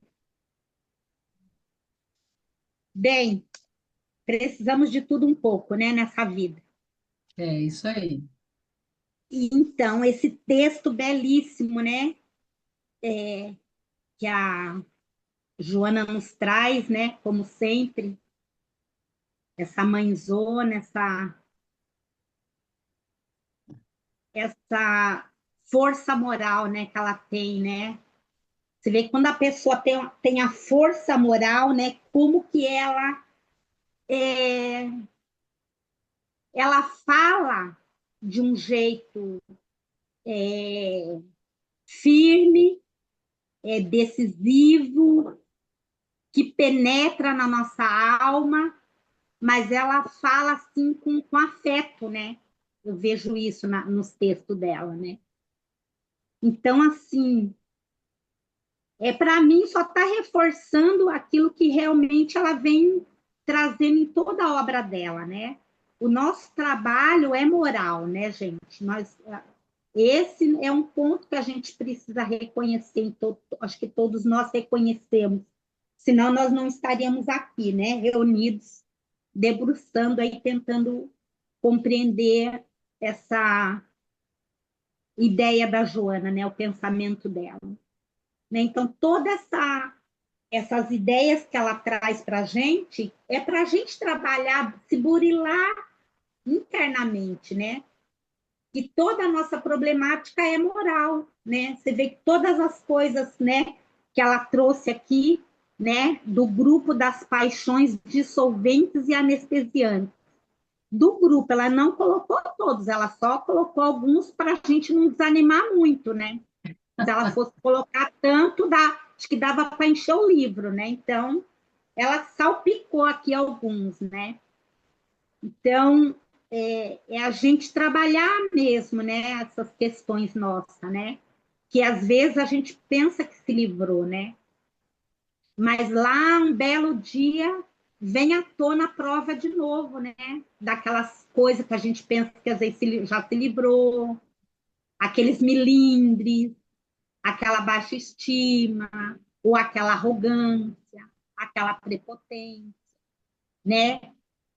Bem, precisamos de tudo um pouco, né, nessa vida. É isso aí. E então, esse texto belíssimo, né, que a Joana nos traz, né, como sempre, essa mãezona, essa força moral, né, que ela tem, né? Você vê que quando a pessoa tem a força moral, né, como que ela fala de um jeito firme, decisivo, que penetra na nossa alma, mas ela fala assim com afeto, né? Eu vejo isso nos textos dela, né? Então, assim, para mim só está reforçando aquilo que realmente ela vem trazendo em toda a obra dela, né? O nosso trabalho é moral, né, gente? Esse é um ponto que a gente precisa reconhecer, acho que todos nós reconhecemos, senão nós não estaríamos aqui, né, reunidos, debruçando aí, tentando compreender essa ideia da Joana, né, o pensamento dela. Né? Então, essas ideias que ela traz para a gente, é para a gente trabalhar, se burilar internamente, né? E toda a nossa problemática é moral, né? Você vê que todas as coisas, né, que ela trouxe aqui, né, do grupo das paixões dissolventes e anestesiantes. Do grupo, ela não colocou todos, ela só colocou alguns para a gente não desanimar muito, né? Se ela fosse colocar tanto, acho que dava para encher o livro, né? Então, ela salpicou aqui alguns, né? Então, é a gente trabalhar mesmo, né? Essas questões nossas, né? Que às vezes a gente pensa que se livrou, né? Mas lá, um belo dia, vem à tona a prova de novo, né? Daquelas coisas que a gente pensa que às vezes já se livrou, aqueles milindres, aquela baixa estima, ou aquela arrogância, aquela prepotência, né?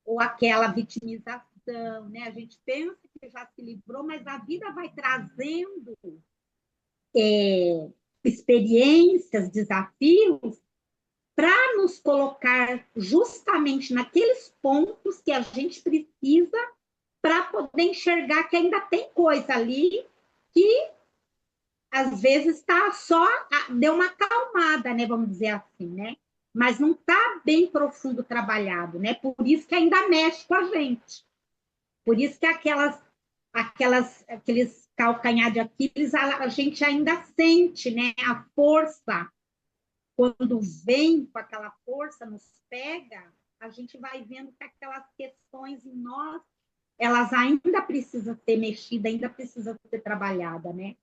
Ou aquela vitimização, né? A gente pensa que já se livrou, mas a vida vai trazendo experiências, desafios, para nos colocar justamente naqueles pontos que a gente precisa para poder enxergar que ainda tem coisa ali que às vezes está só, deu uma acalmada, né, vamos dizer assim, né? Mas não está bem profundo trabalhado, né? Por isso que ainda mexe com a gente. Por isso que aqueles calcanhar de Aquiles, a gente ainda sente, né? A força, quando vem com aquela força, nos pega, a gente vai vendo que aquelas questões em nós, elas ainda precisam ser mexidas, ainda precisam ser trabalhadas, né?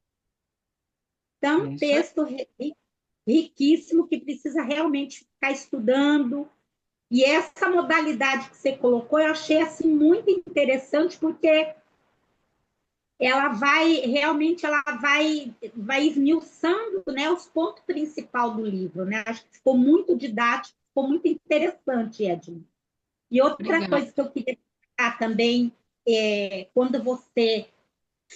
Então, É isso aí. texto riquíssimo que precisa realmente ficar estudando. E essa modalidade que você colocou, eu achei assim muito interessante, porque ela vai esmiuçando, né, os pontos principais do livro, né? Acho que ficou muito didático, ficou muito interessante, Edna. E outra Obrigada. coisa que eu queria destacar também, quando você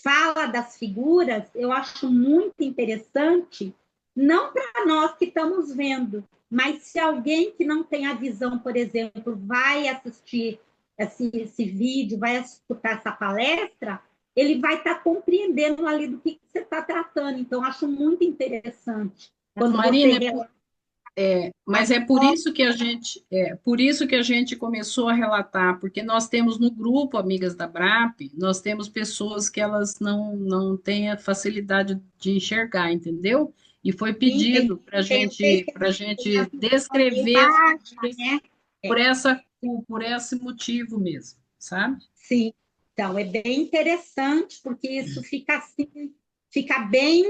fala das figuras, eu acho muito interessante, não para nós que estamos vendo, mas se alguém que não tem a visão, por exemplo, vai assistir esse vídeo, vai escutar essa palestra, ele vai estar compreendendo ali do que você está tratando. Então, acho muito interessante. Quando Marina, você mas por isso que a gente começou a relatar, porque nós temos no grupo Amigas da BRAP, nós temos pessoas que elas não têm a facilidade de enxergar, entendeu? E foi pedido para gente descrever né? por essa, por esse motivo mesmo, sabe? Sim, então é bem interessante, porque isso fica assim, fica bem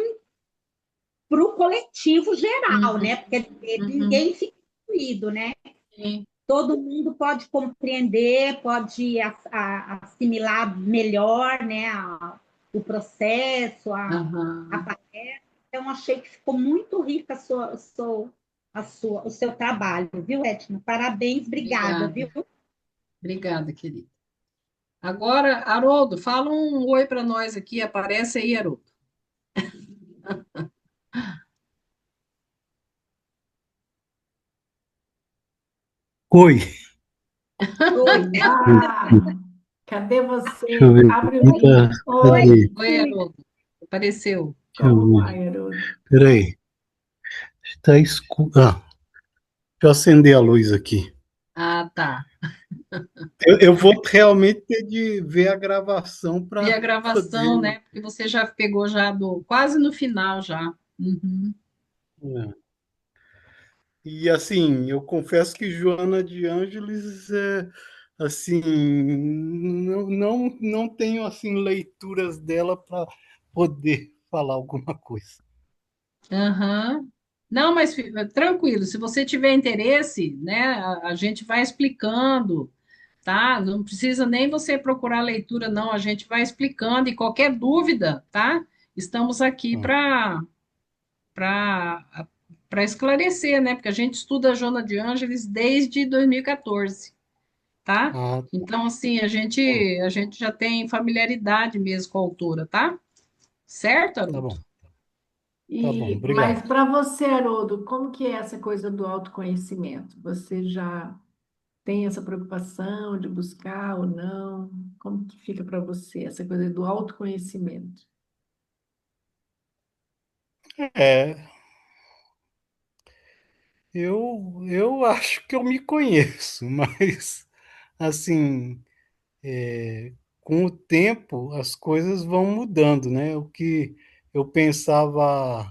para o coletivo geral, né? Porque ninguém fica excluído, né? Sim. Todo mundo pode compreender, pode assimilar melhor, né? O processo, a palestra. Então, achei que ficou muito rica o seu trabalho, viu, Edna? Parabéns, obrigada, viu? Obrigada, querida. Agora, Haroldo, fala um oi para nós aqui, aparece aí, Haroldo. Oi. Oi. Cadê você? Deixa eu ver. Abre o link. Oi. Cadê? Oi, Haroldo. Apareceu. Deixa eu Como vai, ver. Haroldo? Peraí. Está escuro. Deixa eu acender a luz aqui. Ah, tá. Eu vou realmente ter de ver a gravação E para a gravação, poder. né? Porque você já pegou já quase no final já. Uhum. É. E assim, eu confesso que Joana de Ângeles assim, não tenho assim leituras dela para poder falar alguma coisa. Aham. Não, mas tranquilo, se você tiver interesse, né, a gente vai explicando, tá? Não precisa nem você procurar leitura, não, a gente vai explicando e qualquer dúvida, tá? Estamos aqui para para esclarecer, né? Porque a gente estuda a Joana de Ângeles desde 2014, tá? Ah, Então, assim, bom, a gente já tem familiaridade mesmo com a autora, tá? Certo, tá Haroldo? bom, tá bom, Mas obrigado. para você, Haroldo, como que é essa coisa do autoconhecimento? Você já tem essa preocupação de buscar ou não? Como que fica para você essa coisa do autoconhecimento? É, eu acho que eu me conheço, mas assim, com o tempo as coisas vão mudando, né? O que eu pensava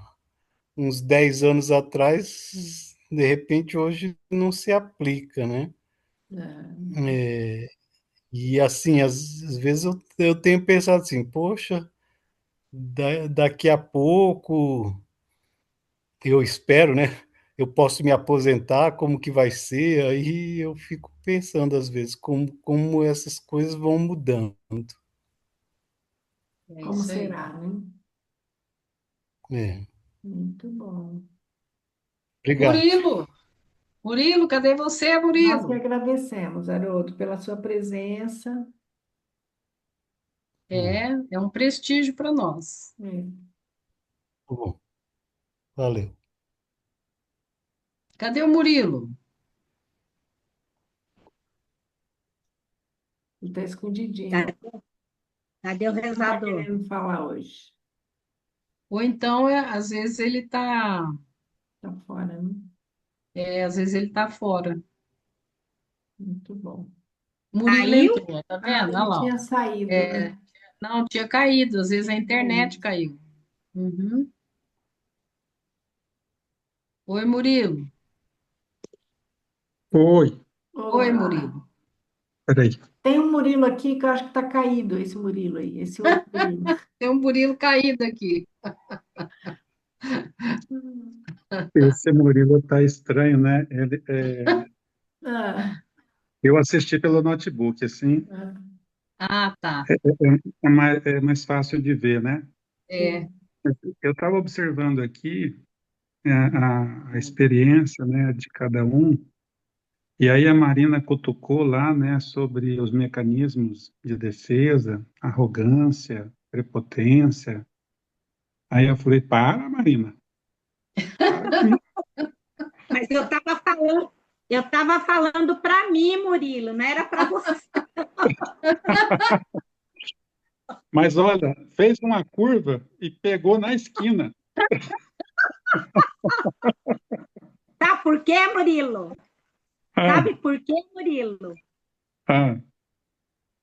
uns 10 anos atrás, de repente hoje não se aplica, né? É, E assim, às vezes eu tenho pensado assim, poxa, daqui a pouco, eu espero, né? Eu posso me aposentar, como que vai ser? Aí eu fico pensando às vezes como essas coisas vão mudando. É como isso aí. será, né? É, Muito bom. obrigado. Murilo, Murilo, cadê você, Nós que Murilo? agradecemos, Haroldo, pela sua presença. Hum, É um prestígio para nós. É, tá bom, valeu. Cadê o Murilo? ele está escondidinho, Cadê, cadê o não está rezador? querendo falar hoje. Ou então, às vezes ele está, Está fora, né? às vezes ele tá fora. Muito bom. Murilo Caiu? entrou, tá Ah, vendo? Olha ele lá, ó. tinha saído, né? Não, tinha caído, às vezes a Tinha internet saído. caiu. Uhum. Oi, Murilo. Oi, Oi, Olá. Murilo. peraí. Tem um Murilo aqui que eu acho que está caído, esse Murilo aí, esse outro Murilo. Tem um Murilo caído aqui. Esse Murilo tá estranho, né? Ah, Eu assisti pelo notebook, assim, ah, Ah, tá. é mais fácil de ver, né? É. sim. Eu estava observando aqui a experiência, né, de cada um, E aí a Marina cutucou lá, né, sobre os mecanismos de defesa, arrogância, prepotência. Aí eu falei, para, Marina, para com isso. Mas eu estava falando para mim, Murilo, não era para você. Mas olha, fez uma curva e pegou na esquina. Sabe por quê, Murilo? Ah, Sabe por quê, Murilo? ah,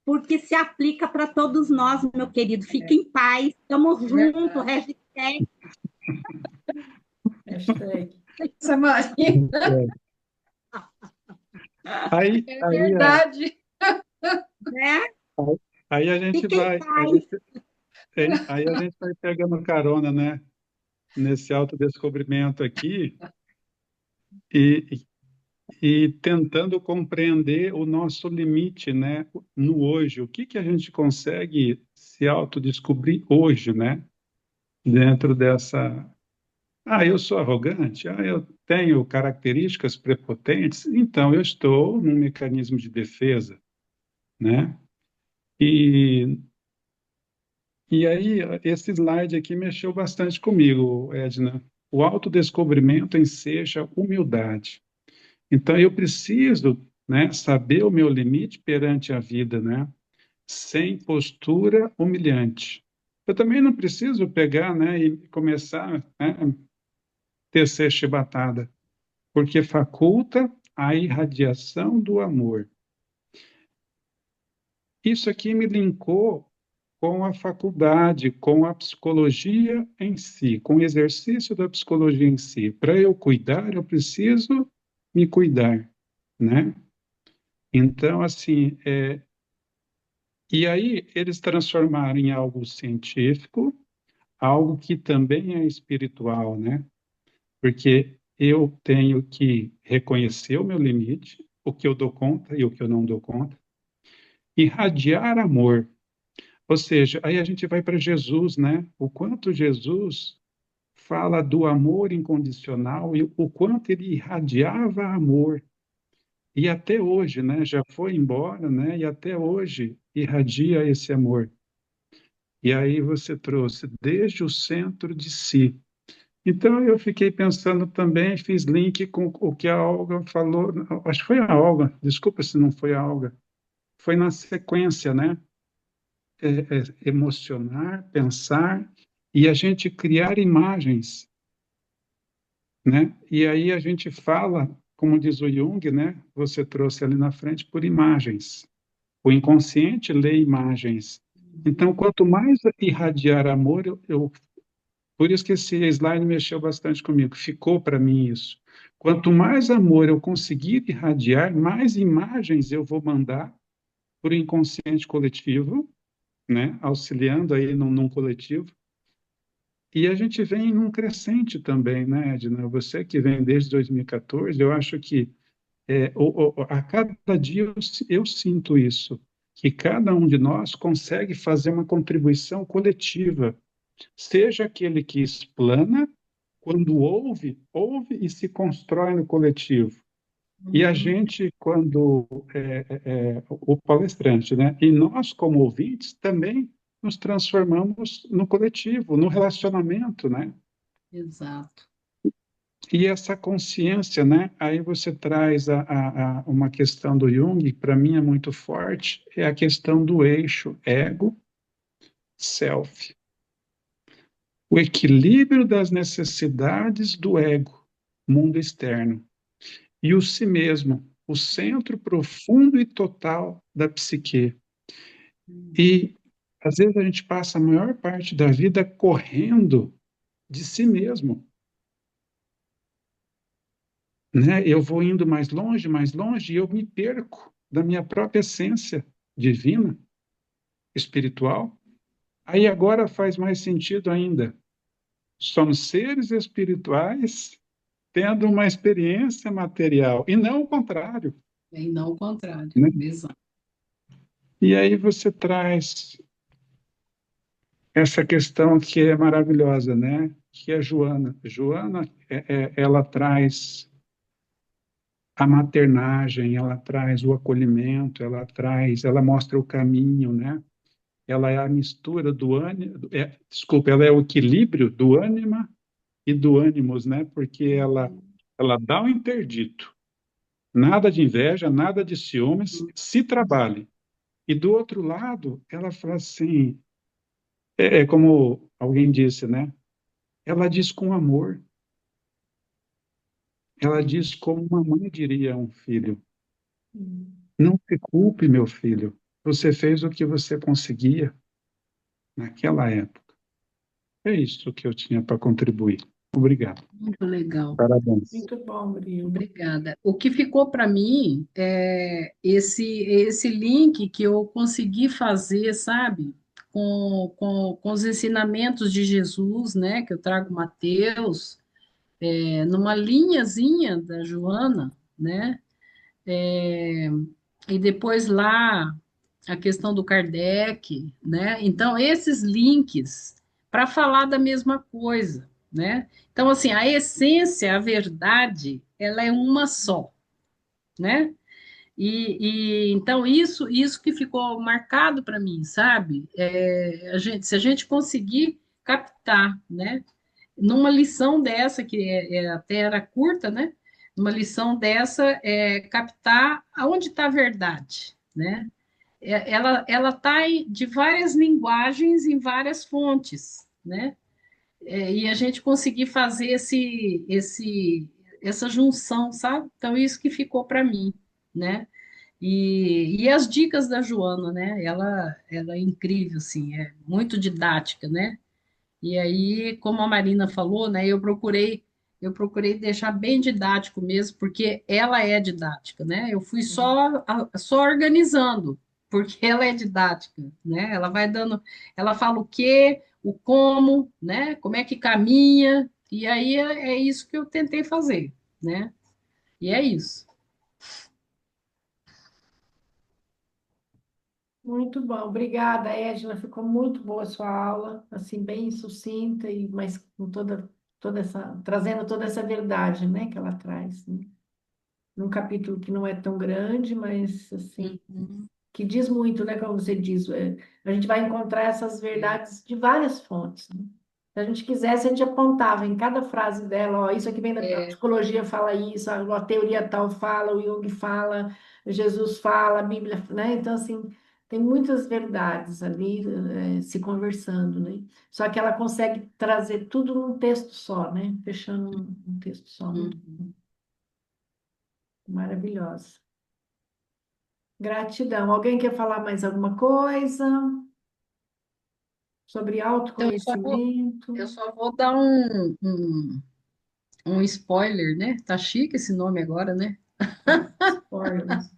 Porque se aplica para todos nós, meu querido. Fique em paz, estamos juntos, Verdade. hashtag, Hashtag. Essa Marina, aí, é aí, verdade. né? aí a gente Fique em vai, paz. aí a gente vai pegando carona, né, nesse autodescobrimento aqui e, e tentando compreender o nosso limite, né, no hoje. O que que a gente consegue se autodescobrir hoje, né, dentro dessa. Ah, eu sou arrogante? Ah, eu tenho características prepotentes? Então, eu estou num mecanismo de defesa, né? E, e aí, esse slide aqui mexeu bastante comigo, Edna. O autodescobrimento enseja humildade. Então, eu preciso, né, saber o meu limite perante a vida, né? Sem postura humilhante. Eu também não preciso pegar, né, e começar, né, tecer chibatada, porque faculta a irradiação do amor. Isso aqui me linkou com a faculdade, com a psicologia em si, com o exercício da psicologia em si. Para eu cuidar, eu preciso me cuidar, né? Então, assim, e aí eles transformaram em algo científico, algo que também é espiritual, né? Porque eu tenho que reconhecer o meu limite, o que eu dou conta e o que eu não dou conta, irradiar amor. Ou seja, aí a gente vai para Jesus, né? O quanto Jesus fala do amor incondicional e o quanto ele irradiava amor. E até hoje, né? Já foi embora, né? E até hoje irradia esse amor. E aí você trouxe desde o centro de si. Então eu fiquei pensando também, fiz link com o que a Olga falou, acho que foi a Olga, desculpa se não foi a Olga, foi na sequência, né? Emocionar, pensar e a gente criar imagens, né? E aí a gente fala, como diz o Jung, né? Você trouxe ali na frente por imagens. O inconsciente lê imagens. Então, quanto mais irradiar amor, por isso que esse slide mexeu bastante comigo, ficou para mim isso. Quanto mais amor eu conseguir irradiar, mais imagens eu vou mandar para o inconsciente coletivo, né? Auxiliando aí num coletivo. E a gente vem num crescente também, né, Edna? Você que vem desde 2014, eu acho que a cada dia eu sinto isso, que cada um de nós consegue fazer uma contribuição coletiva, seja aquele que explana, quando ouve, ouve e se constrói no coletivo. E a gente, quando o palestrante, né? E nós, como ouvintes, também nos transformamos no coletivo, no relacionamento, né? Exato. E essa consciência, né? Aí você traz uma questão do Jung, para mim é muito forte, é a questão do eixo ego-self. O equilíbrio das necessidades do ego, mundo externo, e o si mesmo, o centro profundo e total da psique. E às vezes a gente passa a maior parte da vida correndo de si mesmo, né? Eu vou indo mais longe e eu me perco da minha própria essência divina, espiritual. Aí agora faz mais sentido ainda. Somos seres espirituais tendo uma experiência material e não o contrário, E não o contrário. né? Exato. E aí você traz essa questão que é maravilhosa, né? Que é a Joana. Joana, ela traz a maternagem, ela traz o acolhimento, ela mostra o caminho, né? Ela é a mistura do ânimo, desculpa, ela é o equilíbrio do ânima e do ânimos, né? Porque ela dá um interdito. Nada de inveja, nada de ciúmes, se trabalhe. E do outro lado, ela fala assim, é como alguém disse, né? Ela diz com amor. Ela diz como uma mãe diria a um filho: não se culpe, meu filho. Você fez o que você conseguia naquela época. É isso que eu tinha para contribuir. Obrigado. Muito legal. Parabéns. Muito bom, Bril. Obrigada. O que ficou para mim é esse link que eu consegui fazer, sabe, com os ensinamentos de Jesus, né, que eu trago Mateus, numa linhazinha da Joana, né, e depois lá a questão do Kardec, né? Então, esses links para falar da mesma coisa, né? Então, assim, a essência, a verdade, ela é uma só, né? Então isso que ficou marcado para mim, sabe? Se a gente conseguir captar, né? Numa lição dessa que até era curta, né? Numa lição dessa, captar aonde está a verdade, né? Ela está de várias linguagens em várias fontes, né? E a gente conseguir fazer essa junção, sabe? Então, isso que ficou para mim, né? E as dicas da Joana, né? Ela é incrível, assim, é muito didática, né? E aí, como a Marina falou, né? Eu procurei deixar bem didático mesmo, porque ela é didática, né? Eu fui só organizando, porque ela é didática, né? Ela vai dando, ela fala o quê, o como, né? Como é que caminha, e aí é isso que eu tentei fazer, né? E é isso. Muito bom. Obrigada, Edna. Ficou muito boa a sua aula, assim, bem sucinta, mas com toda essa, trazendo toda essa verdade, né, que ela traz, né? Num capítulo que não é tão grande, mas, assim, Uhum. que diz muito, né, como você diz, a gente vai encontrar essas verdades de várias fontes, né? Se a gente quisesse, a gente apontava em cada frase dela, ó, isso aqui vem da É, psicologia, fala isso, a teoria tal fala, o Jung fala, Jesus fala, a Bíblia, né? Então, assim, tem muitas verdades ali, se conversando, né? Só que ela consegue trazer tudo num texto só, né? Fechando um texto só, muito uhum. maravilhosa. Gratidão. Alguém quer falar mais alguma coisa sobre Então, autoconhecimento? eu só vou dar um spoiler, né? Tá chique esse nome agora, né? Spoilers.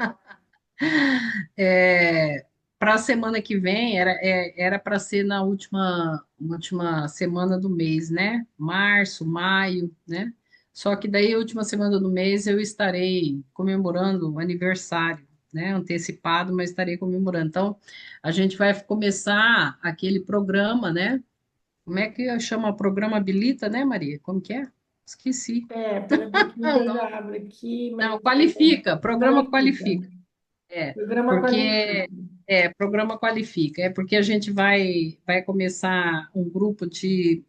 Para a semana que vem, era para ser na última semana do mês, né? Março, maio, né? Só que daí, a última semana do mês, eu estarei comemorando o aniversário, né? Antecipado, mas estarei comemorando. Então, a gente vai começar aquele programa, né? Como é que chama o programa Habilita, né, Maria? Como que é? Esqueci. Peraí um pouquinho Ah, que eu não, já abro aqui, não, mas qualifica, programa qualifica. qualifica. É, Programa qualifica. porque programa qualifica, é porque a gente vai começar um grupo de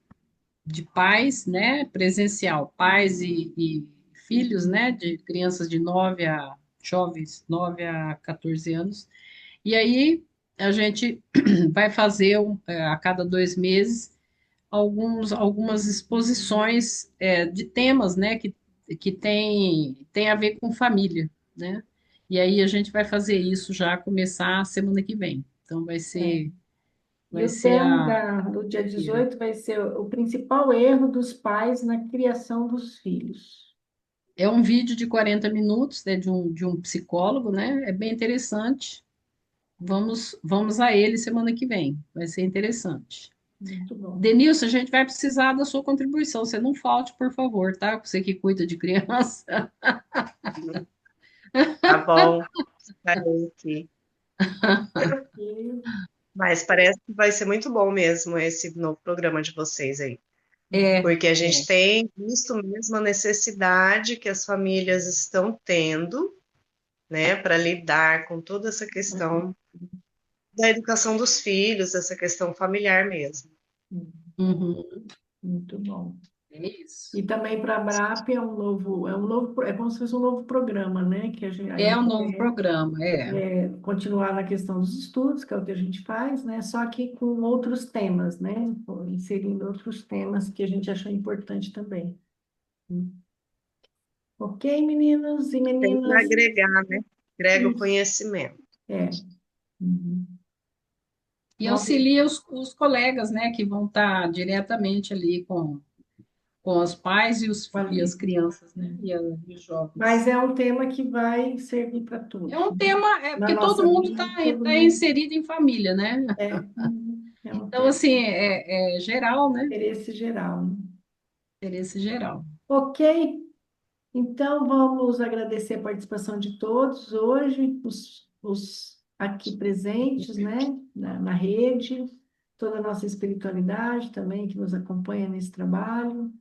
pais, né, presencial, pais e filhos, né, de crianças de 9 a jovens, 9 a 14 anos. E aí a gente vai fazer a cada 2 meses algumas exposições de temas, né, que tem a ver com família, né? E aí a gente vai fazer isso já começar a semana que vem. Então vai É. ser E vai o ser tema a do dia primeira. 18 vai ser o principal erro dos pais na criação dos filhos. É um vídeo de 40 minutos, né, de um psicólogo, né? É bem interessante. Vamos a ele semana que vem. Vai ser interessante. Muito bom. Denilson, a gente vai precisar da sua contribuição. Você não falte, por favor, tá? Você que cuida de criança. Tá bom, estarei aqui. E Mas parece que vai ser muito bom mesmo esse novo programa de vocês aí. Porque a é, gente tem visto mesmo a necessidade que as famílias estão tendo, né, para lidar com toda essa questão da educação dos filhos, essa questão familiar mesmo. uhum, Muito bom. é isso. E também para a BRAP é como se fosse um novo programa, né? Que a É um gente novo programa, continuar na questão dos estudos, que é o que a gente faz, né? Só que com outros temas, né? Inserindo outros temas que a gente achou importante também. Ok, meninos e Tem para meninas? agregar, né? Agrega o Isso. conhecimento. É. Uhum. e Vamos- auxilia os colegas, né, que vão estar diretamente ali com os pais e as crianças, né, e os jovens. Mas é um tema que vai servir para É todos, um né? tema, Na porque todo nossa mundo vida, está todo tá mundo inserido em família, né? é um Então, tema assim, é geral, de né? interesse geral, né? Interesse geral. Ok, então vamos agradecer a participação de todos hoje, os aqui presentes, né, na rede, toda a nossa espiritualidade também que nos acompanha nesse trabalho.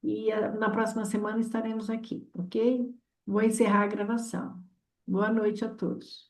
E na próxima semana estaremos aqui, ok? Vou encerrar a gravação. Boa noite a todos.